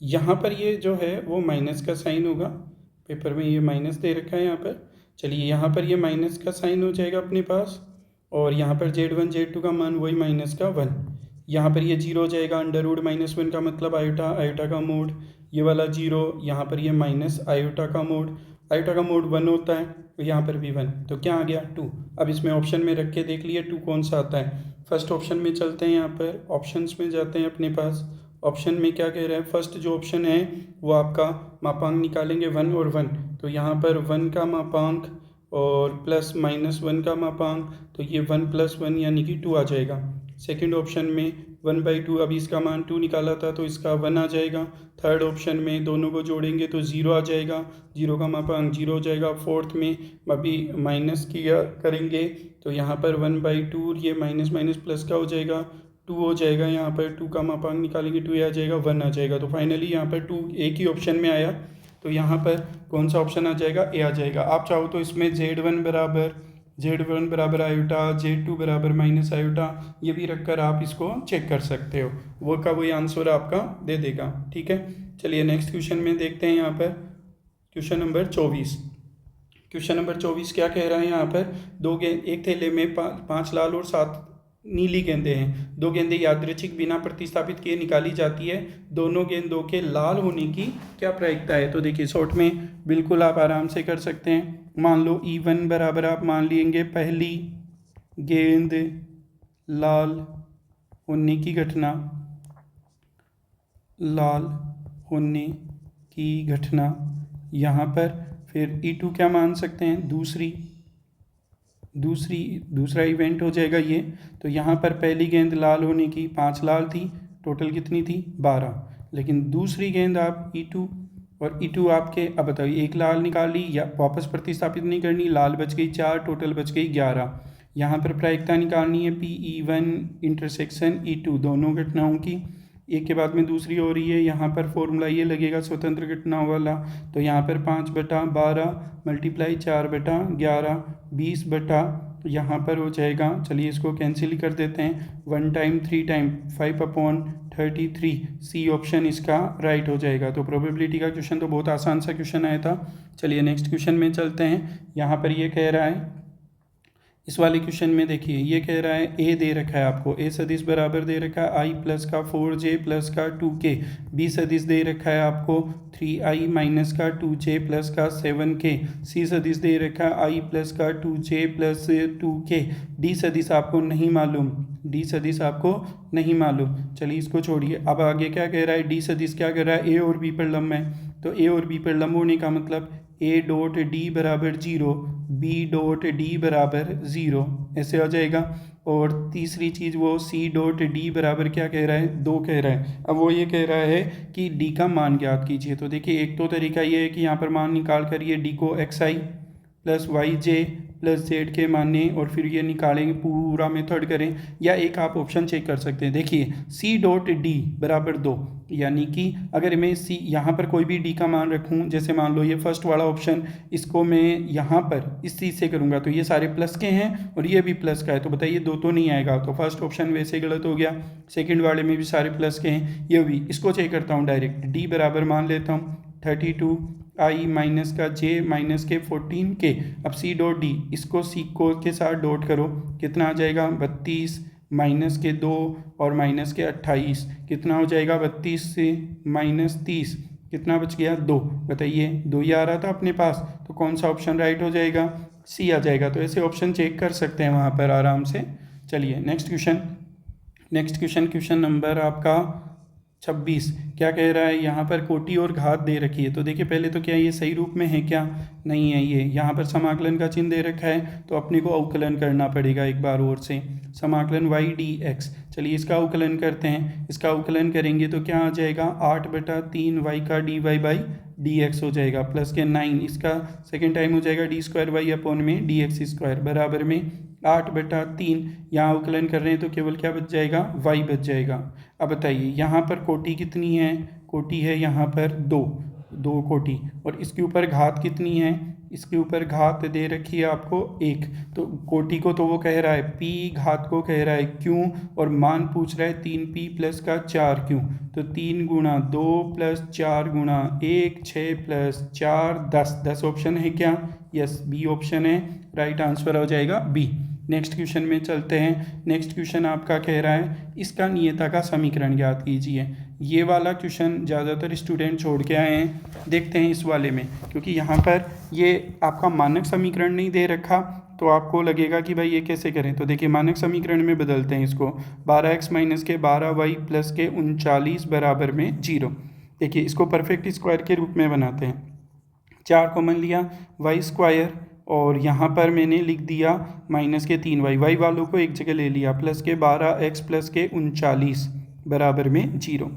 यहाँ पर ये जो है वो माइनस का साइन होगा, पेपर में ये माइनस दे रखा है यहाँ पर। चलिए यहाँ पर ये माइनस का साइन हो जाएगा अपने पास, और यहाँ पर Z1 Z2 का मान वही माइनस का 1। यहाँ पर ये 0 हो जाएगा, अंडर रूट -1 का मतलब आयोटा, आयोटा का मोड ये वाला 0, यहाँ पर ये माइनस आयोटा का मोड, आयोटा का मोड 1 होता है, तो यहाँ पर भी 1, तो क्या आ गया 2। अब इसमें ऑप्शन में रख के देख लिए 2 कौन सा आता है। फर्स्ट ऑप्शन में चलते हैं, यहाँ पर ऑप्शंस में जाते हैं अपने पास। ऑप्शन में क्या कह रहा है, फर्स्ट जो ऑप्शन है वो आपका मापांक निकालेंगे 1 और 1, तो यहाँ पर 1 का मापांक और प्लस -1 का मापांक, तो ये 1 + 1 यानी कि 2 आ जाएगा। सेकंड ऑप्शन में 1/2, अभी इसका मान 2 निकाला था तो इसका 1 आ जाएगा। थर्ड ऑप्शन में दोनों को जोड़ेंगे तो 0 आ जाएगा, 0 का मापांक 0 हो जाएगा। फोर्थ में अभी माइनस किया करेंगे तो यहाँ पर 1/2, ये माइनस माइनस प्लस का हो जाएगा 2 हो जाएगा। यहाँ पर 2 का मापांक निकालेंगे 2 आ जाएगा, 1 आ जाएगा। तो फाइनली यहाँ पर 2 एक ही ऑप्शन में आया, तो यहाँ पर कौन सा ऑप्शन आ जाएगा, ए आ जाएगा। आप चाहो तो इसमें Z1 बराबर आयोटा, Z2 बराबर माइनस आयोटा, ये भी रखकर आप इसको चेक कर सकते हो, वो का वही आंसर आपका दे देगा। ठीक है, चलिए नेक्स्ट क्वेश्चन में देखते हैं। यहाँ पर क्वेश्चन नंबर 24, क्वेश्चन नंबर 24 क्या कह रहा है, यहाँ पर 2 गेंद, एक थैले में 5 लाल और 7 नीली गेंदें हैं। 2 गेंदें यादृच्छिक बिना प्रतिस्थापित किए निकाली जाती है, दोनों गेंदों के लाल होने की क्या प्रायिकता है। तो देखिए शॉर्ट में बिल्कुल आप आराम से कर सकते हैं। मान लो E1 बराबर आप मान लेंगे पहली गेंद लाल होने की घटना, लाल होने की घटना, यहाँ पर फिर E2 क्या मान सकते हैं, दूसरा इवेंट हो जाएगा ये। तो यहाँ पर पहली गेंद लाल होने की 5 लाल थी, टोटल कितनी थी 12, लेकिन दूसरी गेंद आप E2, और E2 आपके, अब बताइए एक लाल निकाल ली या वापस प्रतिस्थापित नहीं करनी, लाल बच गई 4, टोटल बच गई 11। यहाँ पर प्रायिकता निकालनी है PE1 इंटरसेक्शन E2 दोनों घटनाओं की, एक के बाद में दूसरी हो रही है। यहाँ पर फॉर्मूला ये लगेगा स्वतंत्र घटनाओं वाला, तो यहाँ पर 5/12 मल्टीप्लाई 4/11 20 यहाँ पर हो जाएगा, चलिए इसको कैंसिल ही कर देते हैं, 1 टाइम 3 टाइम 5/33। सी ऑप्शन इसका राइट हो जाएगा। तो प्रोबेबिलिटी का क्वेश्चन तो बहुत आसान सा क्वेश्चन आया था। चलिए नेक्स्ट क्वेश्चन में चलते हैं। यहाँ पर ये कह रहा है, इस वाले क्वेश्चन में देखिए ये कह रहा है ए दे रखा है आपको, ए सदिश बराबर दे रखा है i प्लस का 4j प्लस का 2k, बी सदिश दे रखा है आपको 3i माइनस का 2j प्लस का 7k, सी सदिश दे रखा है i प्लस का 2j प्लस 2k, डी सदिश आपको नहीं मालूम, डी सदिश आपको नहीं मालूम। चलिए इसको छोड़िए, अब आगे क्या कह रहा है, डी सदिश क्या कह रहा है, ए और बी पर लंब है, तो ए और बी पर लंब होने का मतलब ए डॉट डी बराबर 0, बी डॉट डी बराबर 0, ऐसे हो जाएगा। और तीसरी चीज़ वो सी डॉट डी बराबर क्या कह रहा है, 2 कह रहा है। अब वो ये कह रहा है कि डी का मान ज्ञात कीजिए। तो देखिए एक तो तरीका ये है कि यहाँ पर मान निकाल कर ये डी को xi प्लस वाई जे प्लस जेड के माने और फिर ये निकालेंगे, पूरा मेथड करें, या एक आप ऑप्शन चेक कर सकते हैं। देखिए सी डॉट डी बराबर 2, यानी कि अगर मैं सी यहाँ पर कोई भी डी का मान रखूँ, जैसे मान लो ये फर्स्ट वाला ऑप्शन, इसको मैं यहाँ पर इस चीज़ से करूँगा तो ये सारे प्लस के हैं और ये भी प्लस का है, तो बताइए 2 तो नहीं आएगा, तो फर्स्ट ऑप्शन वैसे गलत हो गया। सेकंड वाले में भी सारे प्लस के हैं, ये भी, इसको चेक करता हूँ डायरेक्ट, डी बराबर मान लेता हूँ 32 i माइनस का j माइनस के 14k। अब सी डॉट डी, इसको सी को के साथ डॉट करो, कितना आ जाएगा 32 माइनस के 2 और माइनस के 28, कितना हो जाएगा 32 से माइनस 30, कितना बच गया 2, बताइए 2 ही आ रहा था अपने पास, तो कौन सा ऑप्शन राइट हो जाएगा, सी आ जाएगा। तो ऐसे ऑप्शन चेक कर सकते हैं वहाँ पर आराम से। चलिए नेक्स्ट क्वेश्चन, क्वेश्चन नंबर आपका 26 क्या कह रहा है, यहाँ पर कोटि और घात दे रखी है। तो देखिए पहले तो क्या ये सही रूप में है, क्या नहीं है, ये यहाँ पर समाकलन का चिन्ह दे रखा है, तो अपने को अवकलन करना पड़ेगा एक बार और से, समाकलन y dx। चलिए इसका अवकलन करते हैं, इसका अवकलन करेंगे तो क्या आ जाएगा 8/3 y का dy बाई dx हो जाएगा, प्लस के 9, इसका सेकेंड टाइम हो जाएगा d² y अपॉन में dx² बराबर में 8/3, यहाँ अवकलन कर रहे हैं तो केवल क्या बच जाएगा, y बच जाएगा। अब बताइए यहाँ पर कोटि कितनी है, कोटि है यहाँ पर 2 कोटि, और इसके ऊपर घात कितनी है, इसके ऊपर घात दे रखी है आपको 1, तो कोटि को तो वो कह रहा है p, घात को कह रहा है q, और मान पूछ रहा है 3p प्लस का 4q, तो 3 गुणा 2 प्लस 4 गुणा 1 6 प्लस 4 10 ऑप्शन है क्या, यस बी ऑप्शन है, राइट आंसर हो जाएगा बी। नेक्स्ट क्वेश्चन में चलते हैं। नेक्स्ट क्वेश्चन आपका कह रहा है इसका नियता का समीकरण ज्ञात कीजिए। ये वाला क्वेश्चन ज़्यादातर स्टूडेंट छोड़ के आए हैं, देखते हैं इस वाले में, क्योंकि यहाँ पर ये आपका मानक समीकरण नहीं दे रखा, तो आपको लगेगा कि भाई ये कैसे करें। तो देखिए मानक समीकरण में बदलते हैं इसको, 12x माइनस के 12y प्लस के 39 बराबर में 0। देखिए इसको परफेक्ट स्क्वायर के रूप में बनाते हैं, 4 कॉमन लिया y², और यहाँ पर मैंने लिख दिया माइनस के 3y, y वालों को एक जगह ले लिया, प्लस के 12x प्लस के 39 बराबर में 0।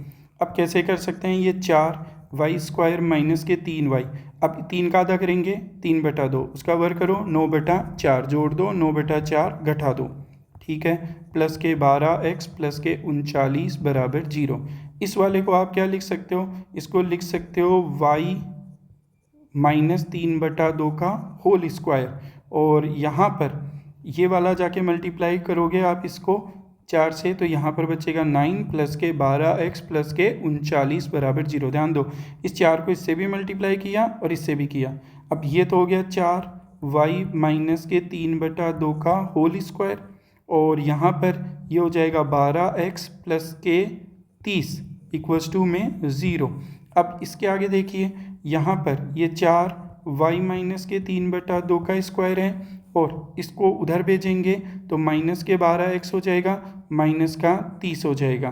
अब कैसे कर सकते हैं, ये 4y² माइनस के 3y, अब 3 का आधा करेंगे 3/2, उसका वर्ग करो 9/4, जोड़ दो 9/4 घटा दो, ठीक है, प्लस के 12x प्लस के 39 बराबर 0। इस वाले को आप क्या लिख सकते हो, इसको लिख सकते हो y माइनस 3/2 का होल स्क्वायर, और यहाँ पर ये वाला जाके मल्टीप्लाई करोगे आप इसको 4 से, तो यहाँ पर बचेगा 9 प्लस के 12x प्लस के 39 बराबर 0। ध्यान दो, इस 4 को इससे भी मल्टीप्लाई किया और इससे भी किया। अब ये तो हो गया 4y माइनस के 3/2 का होल स्क्वायर, और यहाँ पर ये हो जाएगा 12x प्लस के 30 इक्वल्स टू में 0। अब इसके आगे देखिए यहाँ पर ये 4y माइनस के 3/2 का स्क्वायर है, और इसको उधर भेजेंगे तो माइनस के 12x हो जाएगा, माइनस का 30 हो जाएगा।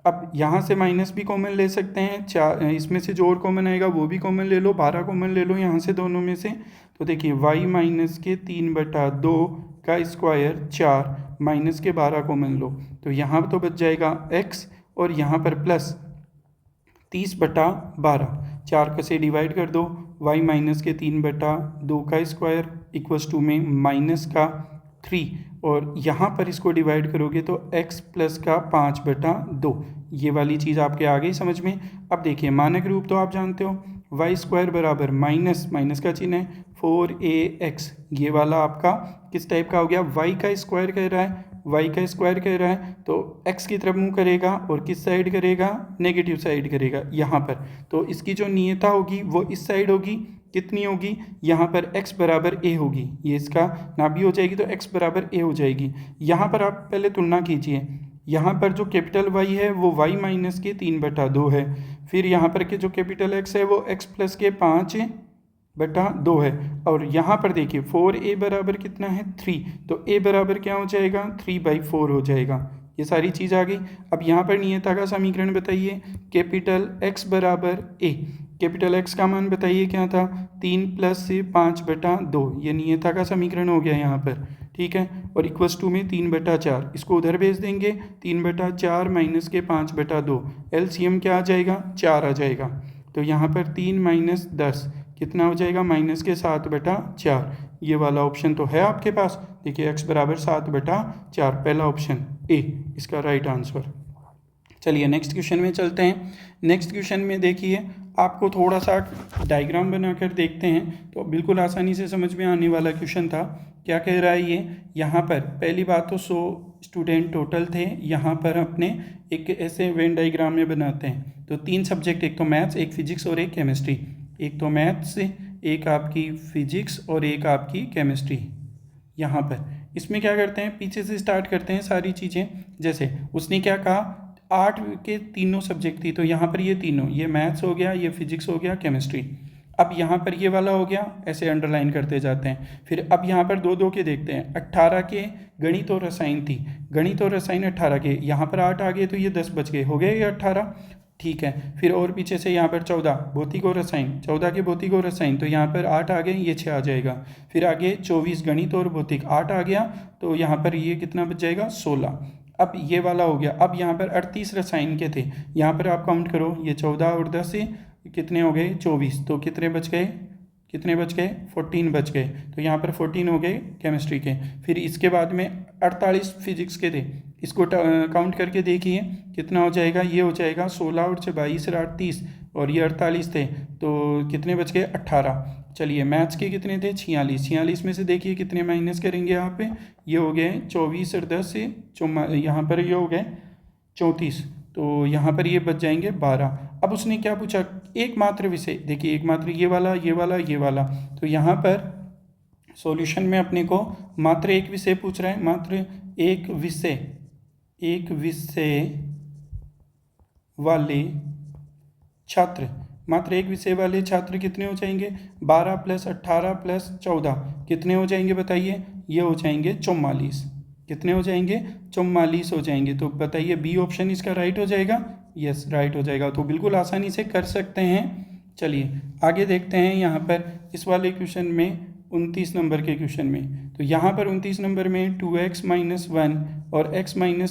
अब यहाँ से माइनस भी कॉमन ले सकते हैं, 4 इसमें से जो और कॉमन आएगा वो भी कॉमन ले लो, 12 कॉमन ले लो यहाँ से दोनों में से। तो देखिए y माइनस के 3/2 का स्क्वायर 4 माइनस के 12 कॉमन लो, तो यहाँ तो बच जाएगा x, और यहाँ पर प्लस 30/12, 4 का से डिवाइड कर दो, y माइनस के 3/2 का स्क्वायर इक्वल्स टू में माइनस का 3 और यहाँ पर इसको डिवाइड करोगे तो x प्लस का 5/2 ये वाली चीज़ आपके आ गई समझ में। अब देखिए मानक रूप तो आप जानते हो, वाई स्क्वायर बराबर माइनस माइनस का चिन्ह है 4ax, ये वाला आपका किस टाइप का हो गया, y का स्क्वायर कह रहा है, y का स्क्वायर कह रहा है तो x की तरफ मुँह करेगा और किस साइड करेगा, नेगेटिव साइड करेगा यहाँ पर। तो इसकी जो नियता होगी वो इस साइड होगी, कितनी होगी, यहाँ पर x बराबर a होगी, ये इसका नाभि हो जाएगी तो x बराबर a हो जाएगी। यहाँ पर आप पहले तुलना कीजिए, यहाँ पर जो कैपिटल Y है वो y माइनस के 3/2 है, फिर यहाँ पर के जो कैपिटल X है वो x प्लस के 5/2 है, और यहाँ पर देखिए 4a बराबर कितना है 3, तो a बराबर क्या हो जाएगा 3/4 हो जाएगा। ये सारी चीज़ आ गई। अब यहाँ पर नियता का समीकरण बताइए, कैपिटल X बराबर a, कैपिटल X का मान बताइए क्या था 3 प्लस से 5/2, ये नियता का समीकरण हो गया यहाँ पर, ठीक है। और इक्वस टू में 3/4, इसको उधर भेज देंगे 3/4 माइनस के 5/2, एलसीएम क्या आ जाएगा 4 आ जाएगा। तो यहाँ पर 3 माइनस 10 कितना हो जाएगा माइनस के 7/4, ये वाला ऑप्शन तो है आपके पास। देखिए x बराबर 7/4, पहला ऑप्शन ए इसका राइट आंसर। चलिए नेक्स्ट क्वेश्चन में चलते हैं। नेक्स्ट क्वेश्चन में देखिए आपको थोड़ा सा डायग्राम बनाकर देखते हैं तो बिल्कुल आसानी से समझ में आने वाला क्वेश्चन था। क्या कह रहा है ये, यहाँ पर पहली बात तो 100 स्टूडेंट टोटल थे, यहाँ पर अपने एक ऐसे वेन डायग्राम में बनाते हैं। तो 3 सब्जेक्ट, एक तो मैथ्स, एक फिजिक्स और एक केमिस्ट्री, एक तो मैथ्स, एक आपकी फिजिक्स और एक आपकी केमिस्ट्री। यहाँ पर इसमें क्या करते हैं, पीछे से स्टार्ट करते हैं सारी चीज़ें। जैसे उसने क्या कहा 8 के तीनों सब्जेक्ट थी, तो यहाँ पर ये तीनों, ये मैथ्स हो गया, ये फिजिक्स हो गया, केमिस्ट्री। अब यहाँ पर ये वाला हो गया, ऐसे अंडरलाइन करते जाते हैं। फिर अब यहाँ पर 2-2 के देखते हैं, 18 के गणित और रसायन थी, गणित और रसायन 18 के, यहाँ पर 8 आ गए तो ये 10 बच गए, हो गए ये 18, ठीक है। फिर और पीछे से यहाँ पर 14 भौतिक और रसायन, 14 के भौतिक और रसायन, तो यहाँ पर 8 आ गए, ये 6 आ जाएगा। फिर आगे 24 गणित और भौतिक, 8 आ गया तो यहाँ पर ये कितना बच जाएगा 16। अब ये वाला हो गया। अब यहाँ पर 38 रसायन के थे, यहाँ पर आप काउंट करो, ये 14 और 10 से कितने हो गए 24, तो कितने बच गए, 14 बच गए, तो यहाँ पर 14 हो गए केमिस्ट्री के। फिर इसके बाद में 48 फिजिक्स के थे, इसको काउंट करके देखिए कितना हो जाएगा, ये हो जाएगा 16 और 22 38, और ये 48 थे तो कितने बच गए 18। चलिए मैथ्स के कितने थे 46 में से देखिए कितने माइनस करेंगे आप, ये हो गए 24 और 10 से यहाँ पर ये हो गए 34, तो यहाँ पर ये बच जाएंगे 12। अब उसने क्या पूछा, एकमात्र विषय, देखिए एकमात्र ये वाला ये वाला ये वाला, तो यहाँ पर सॉल्यूशन में अपने को मात्र एक विषय पूछ रहा है, मात्र एक विषय वाले छात्र, मात्र एक विषय वाले छात्र कितने हो जाएंगे 12 + 18 + 14 कितने हो जाएंगे बताइए, ये हो जाएंगे 44, कितने हो जाएंगे 44 हो जाएंगे। तो बताइए बी ऑप्शन इसका राइट हो जाएगा, यस राइट हो जाएगा। तो बिल्कुल आसानी से कर सकते हैं। चलिए आगे देखते हैं यहाँ पर इस वाले क्वेश्चन में 29 नंबर के क्वेश्चन में। तो यहाँ पर 29 नंबर में 2x - 1 और x - 1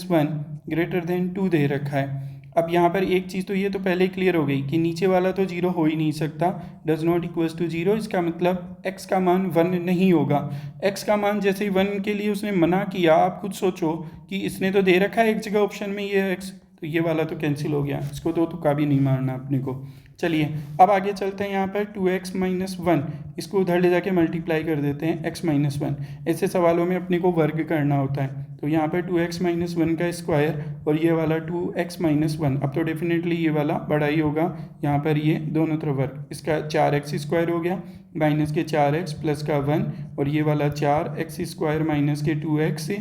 > 2 दे रखा है। अब यहाँ पर एक चीज़ तो ये तो पहले ही क्लियर हो गई कि नीचे वाला तो 0 हो ही नहीं सकता, डज नॉट इक्वल्स टू 0, इसका मतलब x का मान 1 नहीं होगा। x का मान जैसे ही 1 के लिए उसने मना किया, आप खुद सोचो कि इसने तो दे रखा है एक जगह ऑप्शन में ये x, तो ये वाला तो कैंसिल हो गया, इसको तो तुक्का भी नहीं मारना अपने को। चलिए अब आगे चलते हैं, यहाँ पर 2x - 1 इसको उधर ले जाके मल्टीप्लाई कर देते हैं x - 1। ऐसे सवालों में अपने को वर्ग करना होता है, तो यहाँ पर 2x - 1 का स्क्वायर और ये वाला 2x - 1, अब तो डेफिनेटली ये वाला बड़ा ही होगा, यहाँ पर ये दोनों तरफ वर्ग, इसका 4x² हो गया माइनस के 4x प्लस का 1, और ये वाला 4x² माइनस के 2x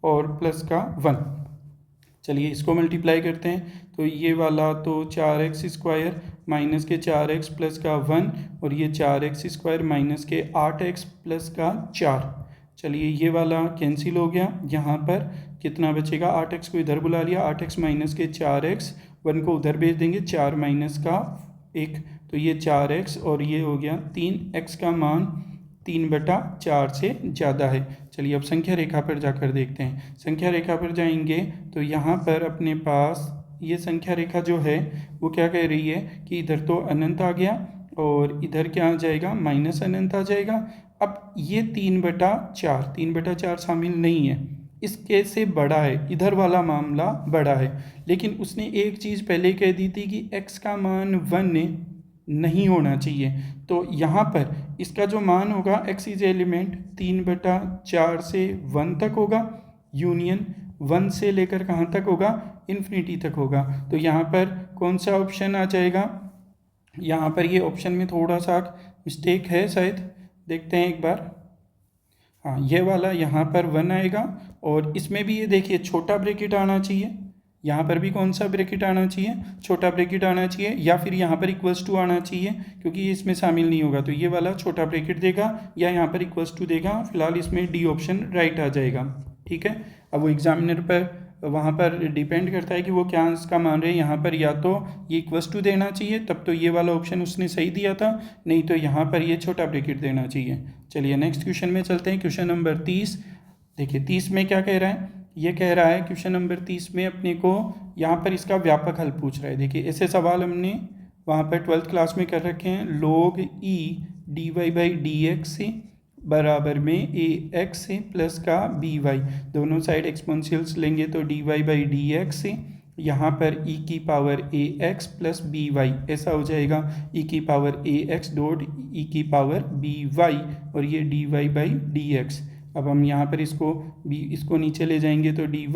और प्लस का 1। चलिए इसको मल्टीप्लाई करते हैं, तो ये वाला तो 4x² माइनस के 4x प्लस का 1, और ये 4x² माइनस के 8x प्लस का 4। चलिए ये वाला कैंसिल हो गया, यहाँ पर कितना बचेगा 8x को इधर बुला लिया, 8x माइनस के 4x, 1 को उधर भेज देंगे 4 माइनस का 1, तो ये 4x और ये हो गया 3x का मान 3/4 से ज़्यादा है। चलिए अब संख्या रेखा पर जाकर देखते हैं। संख्या रेखा पर जाएंगे तो यहाँ पर अपने पास ये संख्या रेखा जो है वो क्या कह रही है कि इधर तो अनंत आ गया और इधर क्या आ जाएगा, माइनस अनंत आ जाएगा। अब ये 3/4 शामिल नहीं है, इसके से बड़ा है, इधर वाला मामला बड़ा है। लेकिन उसने एक चीज़ पहले कह दी थी कि x का मान 1 नहीं होना चाहिए। तो यहाँ पर इसका जो मान होगा x इज एलिमेंट 3/4 से 1 तक होगा, यूनियन 1 से लेकर कहाँ तक होगा, इन्फिनिटी तक होगा। तो यहाँ पर कौन सा ऑप्शन आ जाएगा, यहाँ पर ये ऑप्शन में थोड़ा सा मिस्टेक है शायद, देखते हैं एक बार। हाँ, ये वाला यहाँ पर 1 आएगा, और इसमें भी ये देखिए छोटा ब्रैकेट आना चाहिए, यहाँ पर भी कौन सा ब्रैकेट आना चाहिए, छोटा ब्रैकेट आना चाहिए, या फिर यहाँ पर इक्वल्स टू आना चाहिए, क्योंकि ये इसमें शामिल नहीं होगा। तो ये वाला छोटा ब्रैकेट देगा या यहाँ पर इक्वल्स टू देगा। फिलहाल इसमें डी ऑप्शन राइट आ जाएगा। ठीक है, अब वो एग्जामिनर पर वहाँ पर डिपेंड करता है कि वो क्या इसका मान रहे हैं। यहाँ पर या तो ये इक्वल्स टू देना चाहिए, तब तो ये वाला ऑप्शन उसने सही दिया था, नहीं तो यहाँ पर ये छोटा ब्रैकेट देना चाहिए। चलिए नेक्स्ट क्वेश्चन में चलते हैं। Question number 30। देखिए 30 में क्या कह रहा है, ये कह रहा है क्वेश्चन नंबर 30 में अपने को यहाँ पर इसका व्यापक हल पूछ रहा है। देखिए ऐसे सवाल हमने वहाँ पर 12th क्लास में कर रखे हैं। log e dy/dx बराबर में ax प्लस का by, दोनों साइड एक्सपोनेंशियल्स लेंगे तो dy/dx यहाँ पर e की पावर ax प्लस by ऐसा हो जाएगा, e की पावर ax डॉट e की पावर by, और ये dy/dx। अब हम यहाँ पर इसको नीचे ले जाएंगे तो dy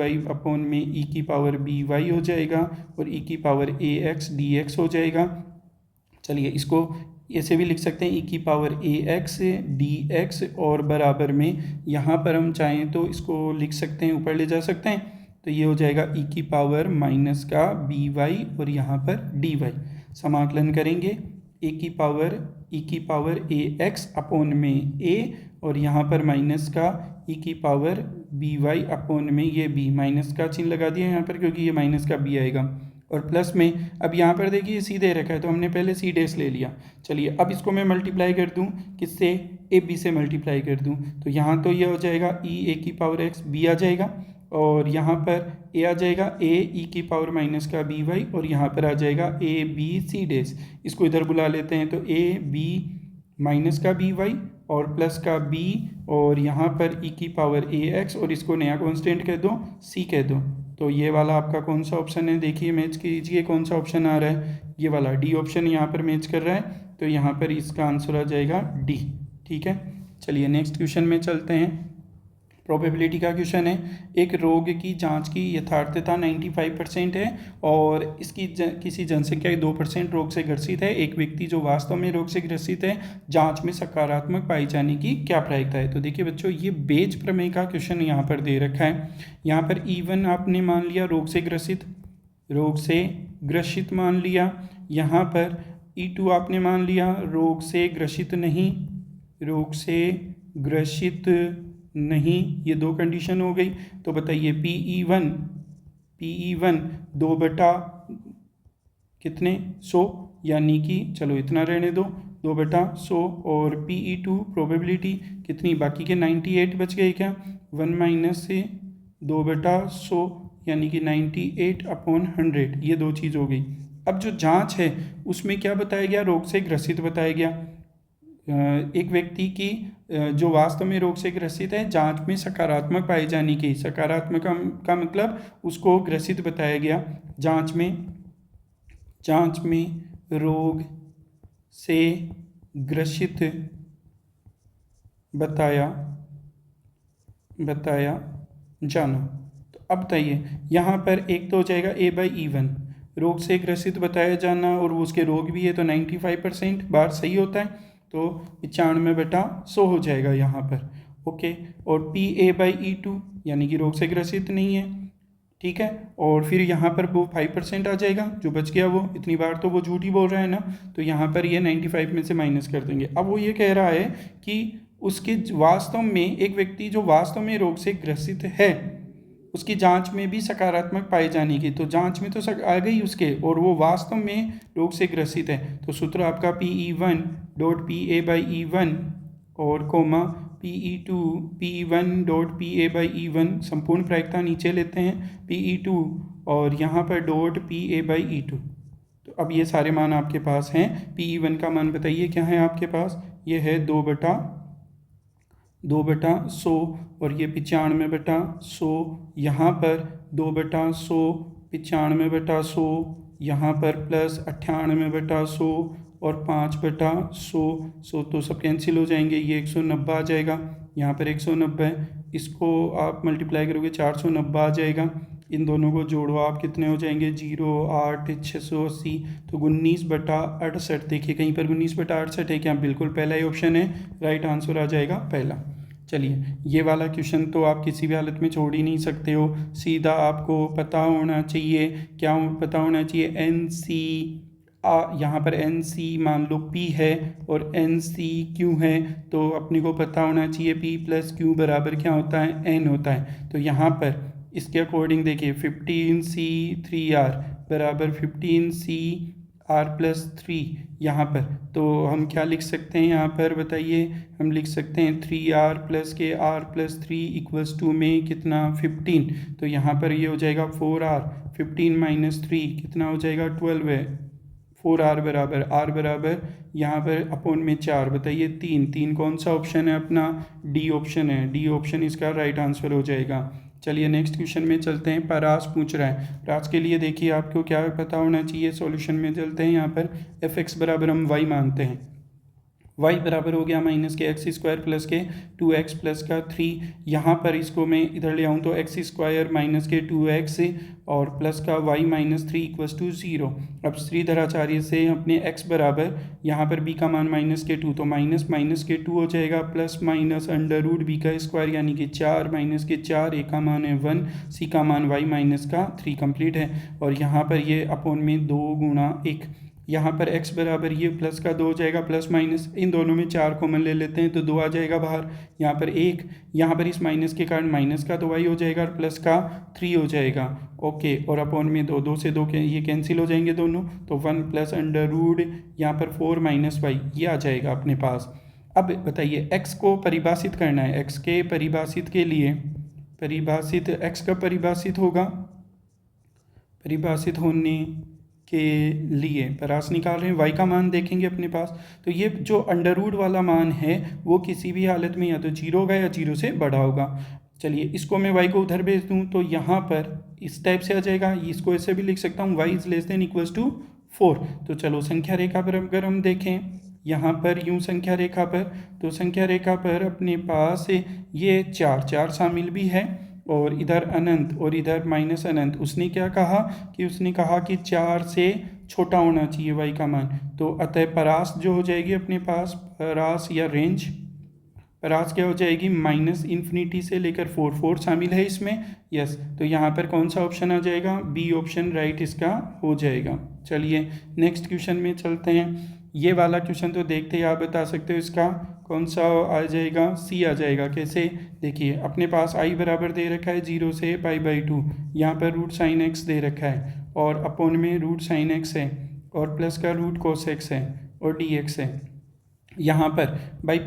में e की पावर by हो जाएगा, और e की पावर ax dx हो जाएगा। चलिए इसको ऐसे भी लिख सकते हैं, e की पावर ax dx, और बराबर में यहाँ पर हम चाहें तो इसको लिख सकते हैं, ऊपर ले जा सकते हैं। तो ये हो जाएगा e की पावर माइनस का by, और यहाँ पर dy। समाकलन करेंगे e की पावर ax अपॉन में a, और यहाँ पर माइनस का e की पावर by अपॉन में ये b, माइनस का चिन्ह लगा दिया यहाँ पर क्योंकि ये माइनस का b आएगा, और प्लस में अब यहाँ पर देखिए सी दे रखा है तो हमने पहले सी डैश ले लिया। चलिए अब इसको मैं मल्टीप्लाई कर दूँ, किससे, ए बी से मल्टीप्लाई कर दूँ, तो यहाँ तो ये हो जाएगा e a की पावर x b आ जाएगा, और यहाँ पर a आ जाएगा a e की पावर माइनस का by, और यहाँ पर आ जाएगा a b c डैश। इसको इधर बुला लेते हैं तो a b माइनस का by और प्लस का b, और यहाँ पर e की पावर ax, और इसको नया कांस्टेंट कह दो, c कह दो। तो ये वाला आपका कौन सा ऑप्शन है, देखिए मैच कीजिए कौन सा ऑप्शन आ रहा है, ये वाला डी ऑप्शन यहाँ पर मैच कर रहा है। तो यहाँ पर इसका आंसर आ जाएगा डी। ठीक है, चलिए नेक्स्ट क्वेश्चन में चलते हैं। प्रोबेबिलिटी का क्वेश्चन है। एक रोग की जांच की यथार्थता 95% है, और इसकी किसी जनसंख्या के 2% रोग से ग्रसित है। एक व्यक्ति जो वास्तव में रोग से ग्रसित है, जांच में सकारात्मक पाई जाने की क्या प्रायिकता है। तो देखिए बच्चों, ये बेज प्रमेय का क्वेश्चन यहाँ पर दे रखा है। यहाँ पर E1 आपने मान लिया रोग से ग्रसित मान लिया। यहाँ पर E2 आपने मान लिया रोग से ग्रसित नहीं, ये दो कंडीशन हो गई। तो बताइए PE1 2 बटा कितने 100, यानी कि चलो इतना रहने दो 2 बटा 100, और PE2 प्रोबेबिलिटी कितनी, बाकी के 98 बच गए क्या, 1 माइनस से 2 बटा 100 यानी कि 98 अपॉन 100, ये दो चीज़ हो गई। अब जो जांच है उसमें क्या बताया गया, रोग से ग्रसित बताया गया। एक व्यक्ति की जो वास्तव में रोग से ग्रसित है, जांच में सकारात्मक पाए जाने की, सकारात्मक का मतलब उसको ग्रसित बताया गया। जांच में रोग से ग्रसित बताया जाना। तो अब बताइए यहाँ पर एक तो हो जाएगा A/E1, रोग से ग्रसित बताया जाना, और वो उसके रोग भी है तो 95% बार सही होता है, तो 95/100 हो जाएगा यहाँ पर। ओके, और PA/E2 यानी कि रोग से ग्रसित नहीं है। ठीक है, और फिर यहाँ पर वो 5% आ जाएगा, जो बच गया वो, इतनी बार तो वो झूठ ही बोल रहा है ना, तो यहाँ पर ये 95 में से माइनस कर देंगे। अब वो ये कह रहा है कि उसके वास्तव में एक व्यक्ति जो वास्तव में रोग से ग्रसित है, उसकी जांच में भी सकारात्मक पाए जाने की, तो जांच में तो आ गई उसके, और वो वास्तव में रोग से ग्रसित है। तो सूत्र आपका PE1 डॉट PA/E1 और कोमा PE1 डॉट PA/E1, संपूर्ण प्रायिकता नीचे लेते हैं PE2, और यहाँ पर डॉट PA/E2। तो तो अब ये सारे मान आपके पास हैं। PE1 का मान बताइए क्या है आपके पास, ये है 2/100 और ये 95/100, यहाँ पर 2/100, 95/100, यहाँ पर प्लस 98/100 और 5/100। तो सब कैंसिल हो जाएंगे, ये 190 आ जाएगा, यहाँ पर 190, इसको आप मल्टीप्लाई करोगे 490 आ जाएगा। इन दोनों को जोड़ो आप, कितने हो जाएंगे, 0, 8, 680, तो 19/68। देखिए कहीं पर 19/68 है क्या, बिल्कुल पहला ही ऑप्शन है, राइट आंसर आ जाएगा पहला। चलिए ये वाला क्वेश्चन तो आप किसी भी हालत में छोड़ ही नहीं सकते हो, सीधा आपको पता होना चाहिए, क्या पता होना चाहिए, NC, यहाँ पर NC मान लो P है और NC Q है, तो अपने को पता होना चाहिए P + Q बराबर क्या होता है, N होता है। तो यहाँ पर इसके अकॉर्डिंग देखिए 15C3R बराबर 15CR+3, यहाँ पर तो हम क्या लिख सकते हैं, यहाँ पर बताइए, हम लिख सकते हैं 3R+K R+3 = में कितना, 15, तो यहाँ पर ये हो जाएगा 4R, 15 - 3 कितना हो जाएगा, 12 है, 4R बराबर R बराबर यहाँ पर अपॉन में 4, बताइए 3 कौन सा ऑप्शन है अपना, D ऑप्शन है, D ऑप्शन इसका राइट आंसर हो जाएगा। चलिए नेक्स्ट क्वेश्चन में चलते हैं। परास पूछ रहा है, परास के लिए देखिए आपको क्या पता होना चाहिए, सॉल्यूशन में चलते हैं। यहाँ पर fx बराबर हम y मानते हैं, y बराबर हो गया -(x² + 2x + 3), यहाँ पर इसको मैं इधर ले आऊँ तो x² - 2x और प्लस का y - 3 = 0। अब श्रीधराचार्य से अपने x बराबर यहाँ पर b का मान -(2), तो -(2) हो जाएगा, प्लस माइनस √b² यानी कि 4 - 4, a का मान है 1, c का मान y - 3 कंप्लीट है, और यहाँ पर ये अपॉन में 2 × 1, यहाँ पर x बराबर ये प्लस का 2 हो जाएगा, प्लस माइनस इन दोनों में 4 कॉमन ले लेते हैं तो 2 आ जाएगा बाहर, यहाँ पर 1, यहाँ पर इस माइनस के कारण माइनस का 2y हो जाएगा और प्लस का 3 हो जाएगा, ओके, और अपॉन में 2 से 2 के ये कैंसिल हो जाएंगे दोनों, तो 1 + √, यहाँ पर 4 - y ये आ जाएगा अपने पास। अब बताइए x को परिभाषित करना है, x के परिभाषित के लिए, परिभाषित x का परिभाषित होगा, परिभाषित होने के लिए परास निकाल रहे हैं, y का मान देखेंगे अपने पास, तो ये जो अंडर वाला मान है वो किसी भी हालत में या तो 0 होगा या 0 से बड़ा होगा। चलिए इसको मैं y को उधर भेज दूँ तो यहाँ पर इस टाइप से आ जाएगा, इसको ऐसे भी लिख सकता हूँ, y > 4। तो चलो संख्या रेखा पर अगर हम देखें, यहाँ पर यूँ संख्या रेखा पर, तो संख्या रेखा पर अपने पास ये 4 शामिल भी है और इधर अनंत और इधर माइनस अनंत। उसने क्या कहा कि उसने कहा कि 4 से छोटा होना चाहिए y का मान, तो अतः परास जो हो जाएगी अपने पास, परास या रेंज, परास क्या हो जाएगी, -∞ से लेकर 4 शामिल है इसमें, यस, तो यहाँ पर कौन सा ऑप्शन आ जाएगा, बी ऑप्शन राइट इसका हो जाएगा। चलिए नेक्स्ट क्वेश्चन में चलते हैं। ये वाला क्वेश्चन तो देखते ही आप बता सकते हो इसका कौन सा आ जाएगा, सी आ जाएगा। कैसे, देखिए अपने पास i बराबर दे रखा है 0 से π/2, यहाँ पर √sin x दे रखा है और अपॉन में √sin x है और प्लस का √cos x है और dx है। यहाँ पर बाई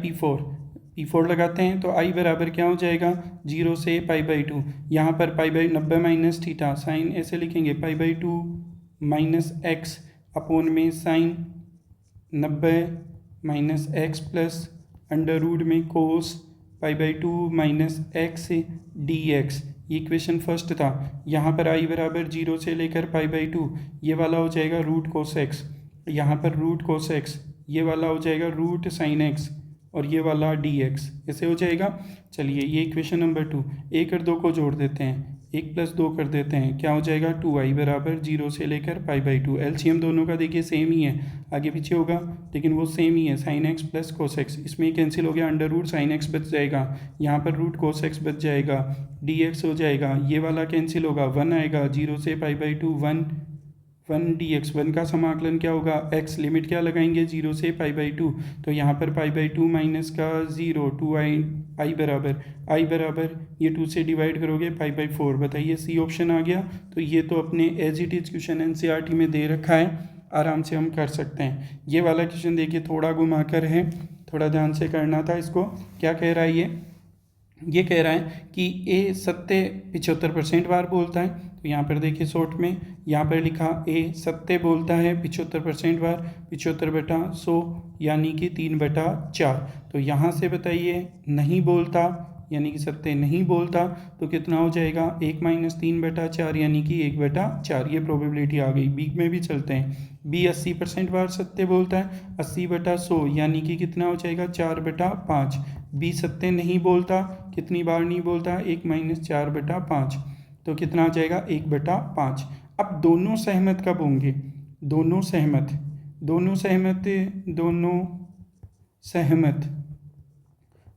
P4 लगाते हैं तो i बराबर क्या हो जाएगा, 0 से π/2, यहाँ पर π/90 - थीटा, साइन ऐसे लिखेंगे π/2 - x अपॉन में sine 90 - x plus under root में कोस π/2 - x dx। ये इक्वेशन फर्स्ट था। यहाँ पर i बराबर 0 से लेकर π/2, ये वाला हो जाएगा √cos x, यहाँ पर √cos x, ये वाला हो जाएगा √sin x और ये वाला dx, ऐसे हो जाएगा। चलिए ये इक्वेशन नंबर 2, 1 और 2 को जोड़ देते हैं, 1 + 2 कर देते हैं, क्या हो जाएगा 2i बराबर 0 से लेकर π/2। एलसीएम दोनों का देखिए सेम ही है, आगे पीछे होगा लेकिन वो सेम ही है, sin x + cos x, इसमें कैंसिल हो गया, अंडर रूट sin x बच जाएगा, यहाँ पर √cos x बच जाएगा, dx हो जाएगा, ये वाला कैंसिल होगा, 1 आएगा, 0 से π/2 1 dx, 1 का समाकलन क्या होगा, x लिमिट क्या लगाएंगे 0 से π/2, तो यहाँ पर π/2 माइनस का 0, 2i बराबर ये 2 से डिवाइड करोगे π/4, बताइए सी ऑप्शन आ गया। तो ये तो अपने as it is question NCERT में दे रखा है, आराम से हम कर सकते हैं। ये वाला क्वेश्चन देखिए थोड़ा घुमा कर है, थोड़ा ध्यान से करना था इसको। क्या कह रहा है ये, ये कह रहा है कि ए सत्य 75% बार बोलता है। तो यहाँ पर देखिए शॉर्ट में यहाँ पर लिखा ए सत्य बोलता है 75% बार, 75/100 यानी कि 3/4। तो यहाँ से बताइए नहीं बोलता यानी कि सत्य नहीं बोलता तो कितना हो जाएगा 1 - 3/4 यानी कि 1/4। ये प्रोबेबिलिटी आ गई। बी में भी चलते हैं। बी 80% बार सत्य बोलता है, 80/100 यानी कि कितना हो जाएगा 4/5। बी सत्य नहीं बोलता, कितनी बार नहीं बोलता 1 - 4/5 तो कितना आ जाएगा 1/5। अब दोनों सहमत कब होंगे? दोनों सहमत दोनों सहमत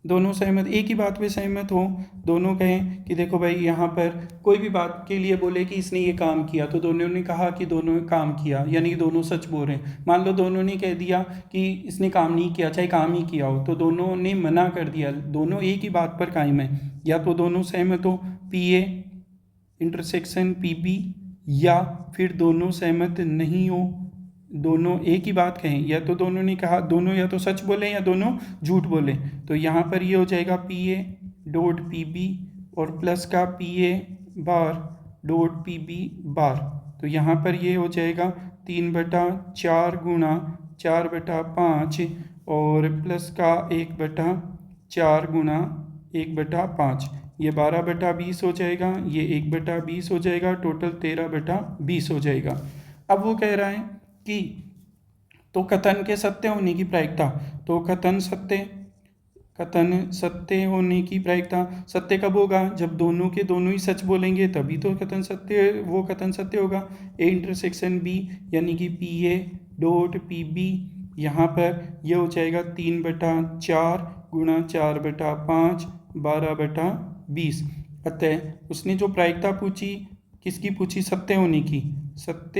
दोनों सहमत एक ही बात पे सहमत हो। दोनों कहें कि देखो भाई यहाँ पर कोई भी बात के लिए बोले कि इसने ये काम किया तो दोनों ने कहा कि दोनों ने काम किया यानी कि दोनों सच बोल रहे हैं। मान लो दोनों ने कह दिया कि इसने काम नहीं किया, चाहे काम ही किया हो, तो दोनों ने मना कर दिया। दोनों एक ही बात पर कायम है। या तो दोनों सहमत हो P A intersection P B, या फिर दोनों सहमत नहीं हो, दोनों एक ही बात कहें। या तो दोनों ने कहा, दोनों या तो सच बोले या दोनों झूठ बोले। तो यहाँ पर ये हो जाएगा P A dot P B और प्लस का P A bar dot P B bar. तो यहाँ पर ये हो जाएगा 3/4 गुणा 4/5 और प्लस का 1/4 गुणा 1/5। ये 12/20 हो जाएगा, ये 1/20 हो जाएगा, टोटल 13/20 हो जाएगा। अब वो कह रहा है कि तो कथन के सत्य होने की प्रायिकता, तो कथन सत्य होने की प्रायिकता सत्य कब होगा? जब दोनों के दोनों ही सच बोलेंगे तभी तो कथन सत्य होगा। ए इंटरसेक्शन बी यानी कि P A dot P B, यहाँ पर यह हो जाएगा 3/4 गुणा 4/5 12/20। अतः उसने जो प्रायिकता पूछी किसकी पूछी? सत्य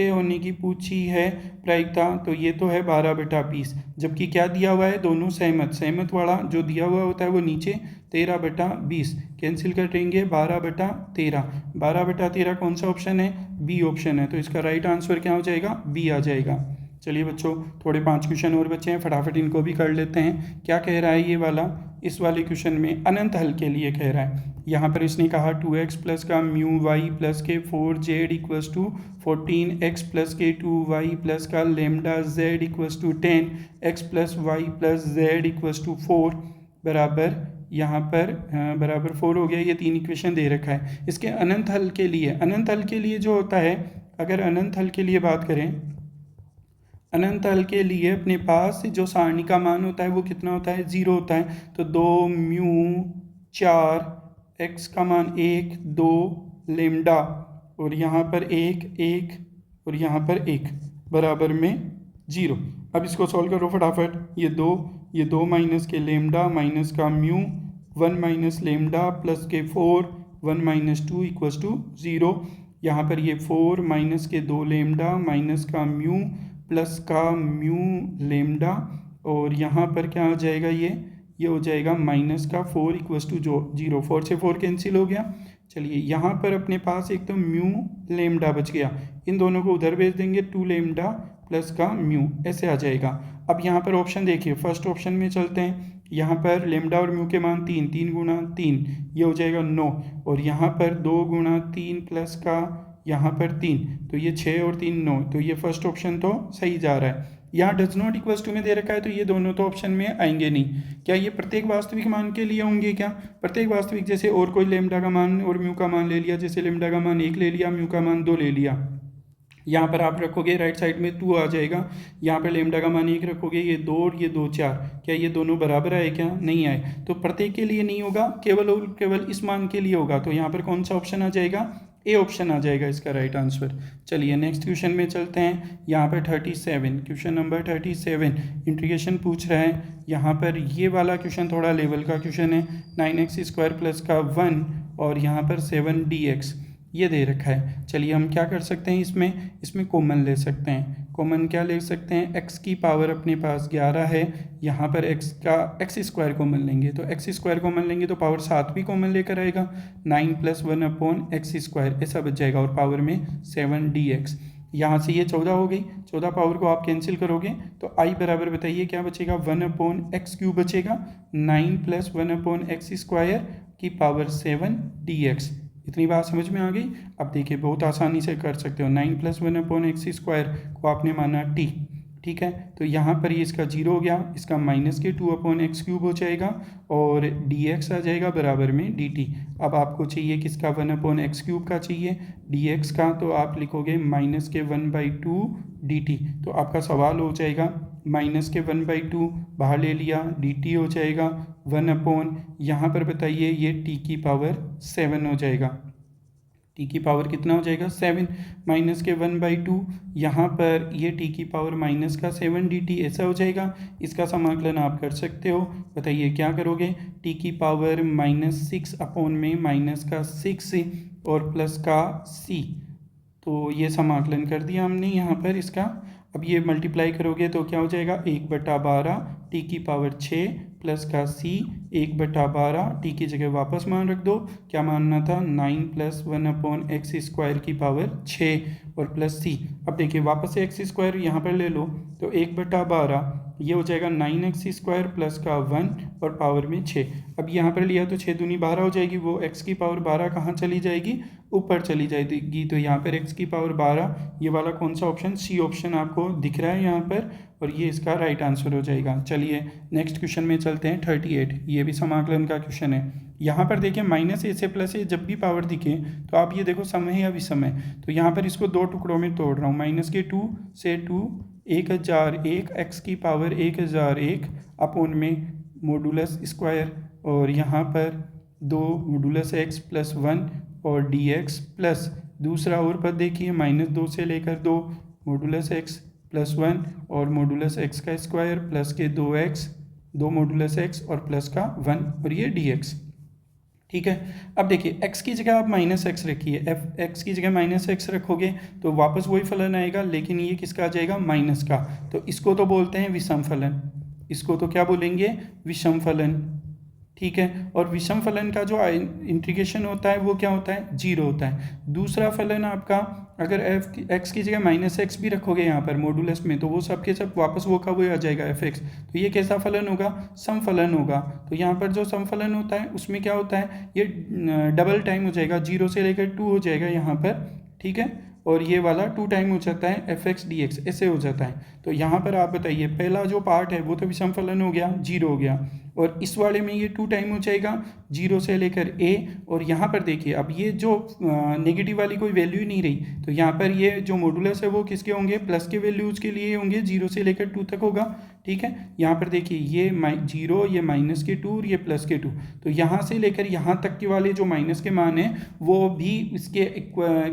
होने की पूछी है प्रायिकता। तो ये तो है 12/20, जबकि क्या दिया हुआ है? दोनों सहमत वाला जो दिया हुआ होता है वो नीचे 13/20 कैंसिल कर देंगे 12/13। 12/13 कौन सा ऑप्शन है? बी ऑप्शन है। तो इसका राइट आंसर क्या हो जाएगा? बी आ जाएगा। चलिए बच्चों, थोड़े 5 क्वेश्चन और बचे हैं, फटाफट इनको भी कर लेते हैं। क्या कह रहा है ये वाला? इस वाले क्वेश्चन में अनंत हल के लिए कह रहा है। यहाँ पर इसने कहा 2x प्लस का म्यू वाई प्लस के 4z equals to 14x plus के 2y प्लस का lambda z equals to 10x plus y plus z equals to 4 बराबर, यहाँ पर बराबर 4 हो गया। ये 3 इक्वेशन दे रखा है। इसके अनंत हल के लिए जो होता है, अगर अनंत हल के लिए बात करें, अनंत हल के लिए अपने पास जो सारणी का मान होता है वो कितना होता है? 0 होता है। तो 2 म्यू 4 x का मान 1 2 लेमडा और यहाँ पर 1 और यहाँ पर 1 बराबर में 0। अब इसको सॉल्व करो फटाफट। ये दो माइनस के लेमडा माइनस का म्यू 1 माइनस लेमडा प्लस के 4 1 माइनस 2 इक्वल्स टू 0। यहाँ पर ये 4 माइनस के 2 लेमडा माइनस का म्यू प्लस का म्यू लेमडा और यहाँ पर क्या हो जाएगा? ये हो जाएगा माइनस का 4 इक्वल्स टू 0। 4 से 4 कैंसिल हो गया। चलिए यहाँ पर अपने पास एक तो म्यू लेमडा बच गया, इन दोनों को उधर भेज देंगे, 2 लेमडा प्लस का म्यू, ऐसे आ जाएगा। अब यहाँ पर ऑप्शन देखिए, फर्स्ट ऑप्शन में चलते हैं। यहाँ पर लेमडा और म्यू के मान 3 गुणा 3 ये हो जाएगा 9 और यहाँ पर 2 गुणा 3 प्लस का यहाँ पर 3 तो ये 6 और 3 9। तो ये फर्स्ट ऑप्शन तो सही जा रहा है। यहाँ डज नॉट इक्वल्स टू में दे रखा है तो ये दोनों तो ऑप्शन में आएंगे नहीं। क्या ये प्रत्येक वास्तविक मान के लिए होंगे? क्या प्रत्येक वास्तविक, जैसे और कोई लेमडा का मान और म्यू का मान ले लिया, जैसे लेमडा का मान 1 ले लिया, म्यू का मान 2 ले लिया, यहाँ पर आप रखोगे राइट साइड में 2 आ जाएगा। यहाँ पर लेमडा का मान 1 रखोगे, ये 2 और ये 2 4, क्या ये दोनों बराबर आए? क्या नहीं आए। तो प्रत्येक के लिए नहीं होगा, केवल और केवल इस मान के लिए होगा। तो यहाँ पर कौन सा ऑप्शन आ जाएगा? ए ऑप्शन आ जाएगा इसका राइट आंसर। चलिए नेक्स्ट क्वेश्चन में चलते हैं। यहाँ पर 37 क्वेश्चन नंबर 37 इंटीग्रेशन पूछ रहा है। यहाँ पर ये वाला क्वेश्चन थोड़ा लेवल का क्वेश्चन है। 9x² प्लस का 1 और यहाँ पर 7dx ये दे रखा है। चलिए हम क्या कर सकते हैं, इसमें कॉमन ले सकते हैं। कॉमन क्या ले सकते हैं? x की पावर अपने पास 11 है, यहाँ पर x² कॉमन लेंगे, तो x² कॉमन लेंगे तो पावर 7 भी कॉमन लेकर आएगा, 9 + 1/x², ऐसा बच जाएगा और पावर में 7dx। यहाँ से ये 14 हो गई, 14 पावर को आप कैंसिल करोगे तो i बराबर बताइए क्या बचेगा? 1/x³ बचेगा। 9 + 1/x² की पावर 7 dx। इतनी बात समझ में आ गई। अब देखिए बहुत आसानी से कर सकते हो, 9 + 1/x² को आपने माना t, ठीक है। तो यहाँ पर ये इसका 0 हो गया, इसका -2/x³ हो जाएगा और dx आ जाएगा बराबर में dt। अब आपको चाहिए किसका, 1/x³ का चाहिए dx का, तो आप लिखोगे -1/2 dt। तो आपका सवाल हो जाएगा -1/2 बाहर ले लिया, dt हो जाएगा 1/, यहाँ पर बताइए ये t की पावर 7 हो जाएगा। टी की पावर कितना हो जाएगा 7 -1/2, यहाँ पर ये टी की पावर -7 dt ऐसा हो जाएगा। इसका समाकलन आप कर सकते हो, बताइए क्या करोगे। टी की पावर -6/(-6) और प्लस का c, तो ये समाकलन कर दिया हमने यहाँ पर इसका। अब ये मल्टीप्लाई करोगे तो क्या हो जाएगा 1/12 टी की पावर 6 प्लस का c 1/12, टी की जगह वापस मान रख दो, क्या मानना था 9 + 1/x² की पावर 6 और प्लस c। अब देखिए वापस से x² यहाँ पर ले लो, तो 1/12 ये हो जाएगा 9x² प्लस का 1 और पावर में 6। अब यहाँ पर लिया तो 6 दूनी 12 हो जाएगी, वो x की पावर 12 कहाँ चली जाएगी, ऊपर चली जाएगी। तो यहाँ पर x की पावर 12, ये वाला कौन सा ऑप्शन, सी ऑप्शन आपको दिख रहा है यहाँ पर, और ये इसका राइट आंसर हो जाएगा। चलिए नेक्स्ट क्वेश्चन में चलते हैं। 38, ये भी समाकलन का क्वेश्चन है। यहाँ पर देखिए -a से +a जब भी पावर दिखे तो आप ये देखो सम है या विषम है, तो यहाँ पर इसको दो टुकड़ों में तोड़ रहा हूँ। -2 से 2 1001 x की पावर 1001 अपॉन में मॉडुलस स्क्वायर, और यहाँ पर 2 मॉडुलस x + 1 और dx प्लस दूसरा और पद देखिए -2 से लेकर 2 मॉडुलस x + 1 और मॉडुलस x का स्क्वायर प्लस के 2x 2 मॉडुलस x और प्लस का 1 और ये dx, ठीक है। अब देखिए x की जगह आप -x रखिए, x की जगह -x रखोगे तो वापस वही फलन आएगा, लेकिन ये किसका आ जाएगा माइनस का, तो इसको तो बोलते हैं विषम फलन, इसको तो क्या बोलेंगे विषम फलन, ठीक है। और विषम फलन का जो इंटीग्रेशन होता है वो क्या होता है 0 होता है। दूसरा फलन आपका अगर x की जगह -x भी रखोगे यहाँ पर मॉडुलस में, तो वो सब के सब वापस वो का वो आ जाएगा fx, तो ये कैसा फलन होगा, सम फलन होगा। तो यहाँ पर जो सम फलन होता है उसमें क्या होता है, ये डबल टाइम हो जाएगा, 0 से लेकर 2 हो जाएगा यहाँ पर, ठीक है। और ये वाला 2 टाइम हो जाता है fx dx, ऐसे हो जाता है। तो यहाँ पर आप बताइए पहला जो पार्ट है वो तो विषम फलन हो गया, 0 हो गया, और इस वाले में ये 2 टाइम हो जाएगा 0 से लेकर a, और यहाँ पर देखिए अब ये जो नेगेटिव वाली कोई वैल्यू ही नहीं रही, तो यहाँ पर ये जो मॉडुलस है वो किसके होंगे, प्लस के वैल्यूज़ के लिए होंगे, 0 से लेकर 2 तक होगा, ठीक है। यहाँ पर देखिए ये 0, ये -2 और ये +2, तो यहाँ से लेकर यहाँ तक के वाले जो माइनस के मान हैं वो भी इसके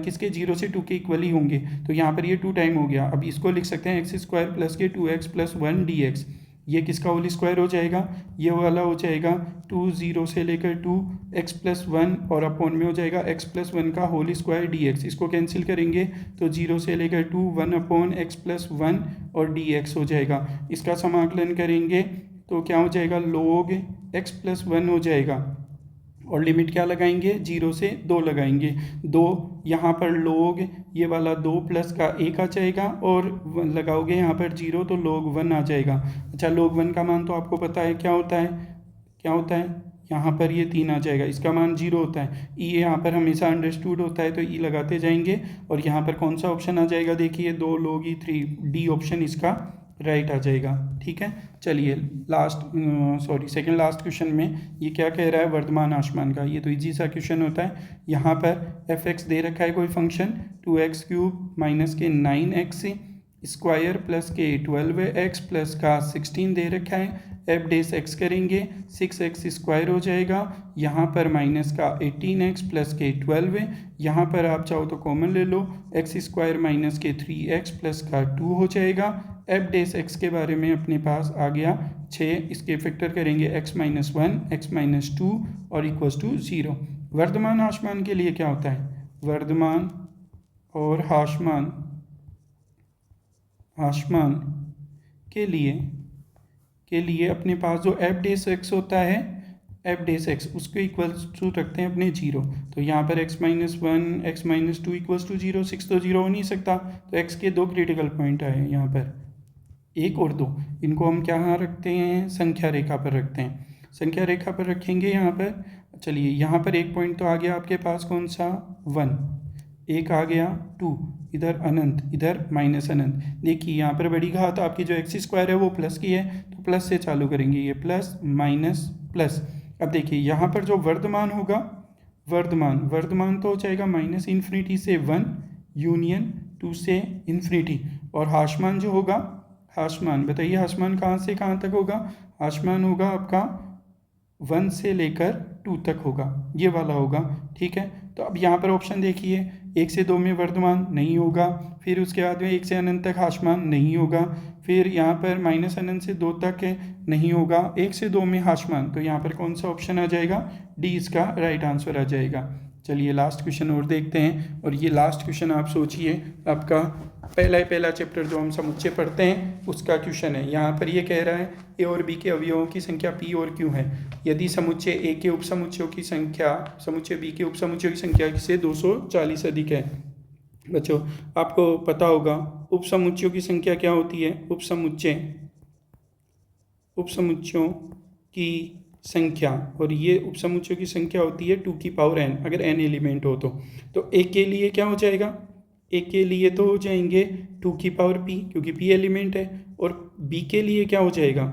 किसके 0 से 2 के इक्वल ही होंगे, तो यहाँ पर ये 2 टाइम हो गया। अब इसको लिख सकते हैं x² प्लस के 2x + 1 dx, ये किसका होल स्क्वायर हो जाएगा, ये वाला हो जाएगा 2 0 से लेकर 2 x + 1 और अपॉन में हो जाएगा x + 1 का होल स्क्वायर dx, इसको कैंसिल करेंगे तो 0 से लेकर 2 1/x + 1 और dx हो जाएगा। इसका समाकलन करेंगे तो क्या हो जाएगा log x + 1 हो जाएगा, और लिमिट क्या लगाएंगे 0 से 2 लगाएंगे, 2 यहाँ पर log ये वाला 2 प्लस का 1 आ जाएगा, और लगाओगे यहाँ पर 0 तो log 1 आ जाएगा। अच्छा log 1 का मान तो आपको पता है क्या होता है, क्या होता है, यहाँ पर ये 3 आ जाएगा, इसका मान 0 होता है। ई यहाँ पर हमेशा अंडरस्टूड होता है तो ई लगाते जाएंगे, और यहाँ पर कौन सा ऑप्शन आ जाएगा देखिए 2 log e 3, डी ऑप्शन इसका राइट आ जाएगा, ठीक है। चलिए सेकंड लास्ट क्वेश्चन में ये क्या कह रहा है, वर्धमान आसमान का, ये तो इजी सा क्वेश्चन होता है। यहाँ पर fx दे रखा है कोई फंक्शन 2x³ माइनस के 9x स्क्वायर प्लस के 12x प्लस का 16 दे रखा है, f डेस x करेंगे 6x स्क्वायर हो जाएगा, यहाँ पर माइनस का 18x प्लस के 12 है, यहाँ पर आप चाहो तो कॉमन ले लो, x² माइनस के 3x प्लस का 2 हो जाएगा। f डेस x के बारे में अपने पास आ गया 6, इसके फैक्टर करेंगे x - 1 x - 2 और इक्वल्स टू 0। वर्धमान आसमान के लिए क्या होता है, वर्धमान और आसमान के लिए अपने पास जो f डेस x होता है, f डेस x उसको इक्वल्स टू रखते हैं अपने 0, तो यहाँ पर x - 1 x - 2 इक्वल्स टू 0, 6 तो 0 हो नहीं सकता, तो x के 2 क्रिटिकल पॉइंट आए यहाँ पर 1 और 2, इनको हम क्या रखते हैं, संख्या रेखा पर रखते हैं। संख्या रेखा पर रखेंगे यहाँ पर चलिए यहाँ पर एक पॉइंट तो आ गया आपके पास, कौन सा 1, एक आ गया 2, इधर अनंत, इधर माइनस अनंत। देखिए यहाँ पर बड़ी घात आपकी जो एक्स स्क्वायर है वो प्लस की है, तो प्लस से चालू करेंगे, ये प्लस माइनस प्लस। अब देखिए यहाँ पर जो वर्धमान होगा, वर्धमान तो हो जाएगा माइनस इन्फिनिटी से 1 यूनियन 2 से इन्फिनिटी, और हाशमान जो होगा, हाशमान बताइए, हाशमान कहाँ से कहाँ तक होगा? हाशमान होगा आपका 1 से लेकर 2 तक होगा, ये वाला होगा, ठीक है। तो अब यहाँ पर ऑप्शन देखिए, 1 से 2 में वर्धमान नहीं होगा, फिर उसके बाद में 1 से अनंत तक हाशमान नहीं होगा, फिर यहाँ पर माइनस अनंत से 2 तक नहीं होगा, 1 से 2 में हाशमान, तो यहाँ पर कौन सा ऑप्शन आ जाएगा? डी इसका राइट आंसर आ जाएगा। चलिए लास्ट क्वेश्चन और देखते हैं, और ये लास्ट क्वेश्चन आप सोचिए, आपका पहला चैप्टर जो हम समुच्चय पढ़ते हैं उसका क्वेश्चन है। यहाँ पर ये कह रहा है ए और बी के अवयवों की संख्या पी और क्यू है यदि समुच्चय ए के उपसमुच्चयों की संख्या समुच्चय बी के उपसमुच्चयों की संख्या से 240 अधिक है। बच्चों आपको पता होगा उपसमुच्चयों की संख्या क्या होती है? उपसमुच्चयों की संख्या, और ये उपसमुच्चयों की संख्या होती है 2 की पावर n, अगर n एलिमेंट हो तो ए के लिए क्या हो जाएगा? ए के लिए तो हो जाएंगे 2 की पावर p, क्योंकि p एलिमेंट है, और b के लिए क्या हो जाएगा?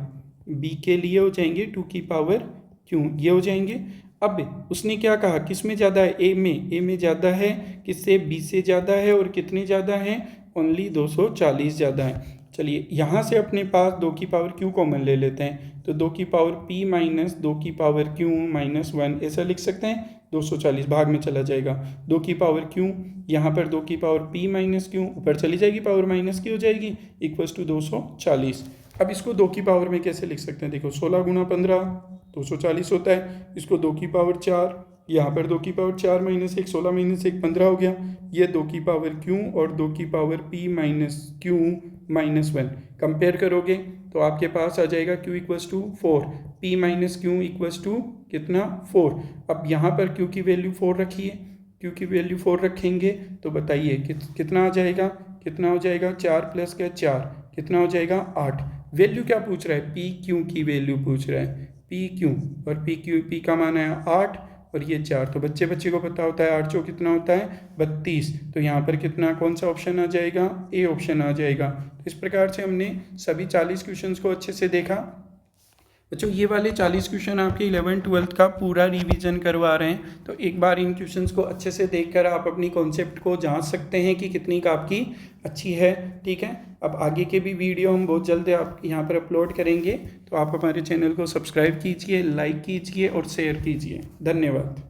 b के लिए हो जाएंगे 2 की पावर q, ये हो जाएंगे। अब उसने क्या कहा, किस में ज़्यादा है? ए में ज़्यादा है, किससे? b से ज़्यादा है, और कितने ज़्यादा है? ओनली 240 ज़्यादा है। चलिए यहाँ से अपने पास 2 की पावर q कॉमन ले लेते हैं, तो 2 की पावर p माइनस 2 की पावर q माइनस 1 ऐसा लिख सकते हैं, 240 भाग में चला जाएगा। 2 की पावर q, यहाँ पर 2 की पावर p माइनस q, ऊपर चली जाएगी, पावर माइनस की हो जाएगी, इक्वल्स टू 240। अब इसको 2 की पावर में कैसे लिख सकते हैं? देखो 16 गुणा 15 240 होता है, इसको 2 की पावर 4, यहाँ पर 2 की पावर 4 माइनस 1 16 माइनस 1 15 हो गया, ये 2 की पावर q और 2 की power p minus q minus 1 compare करोगे तो आपके पास आ जाएगा q equals to 4, p minus q equals to कितना? 4। अब यहाँ पर q की वैल्यू 4 रखिए, q की वैल्यू 4 रखेंगे तो बताइए कितना आ जाएगा? कितना हो जाएगा? 4 प्लस क्या? 4, कितना हो जाएगा? 8। वैल्यू क्या पूछ रहा है? पी क्यू की वैल्यू पूछ रहा है, पी क्यू, और पी का मान है 8 और ये 4, तो बच्चे को पता होता है 8 चौ कितना होता है? 32। तो यहाँ पर कितना, कौन सा ऑप्शन आ जाएगा? ए ऑप्शन आ जाएगा। तो इस प्रकार से हमने सभी 40 क्वेश्चंस को अच्छे से देखा। बच्चों ये वाले 40 क्वेश्चन आपके 11th-12th का पूरा रिवीजन करवा रहे हैं, तो एक बार इन क्वेश्चंस को अच्छे से देखकर आप अपनी कॉन्सेप्ट को जांच सकते हैं कि कितनी का आपकी अच्छी है, ठीक है। अब आगे के भी वीडियो हम बहुत जल्द आप यहाँ पर अपलोड करेंगे, तो आप हमारे चैनल को सब्सक्राइब कीजिए, लाइक कीजिए और शेयर कीजिए। धन्यवाद।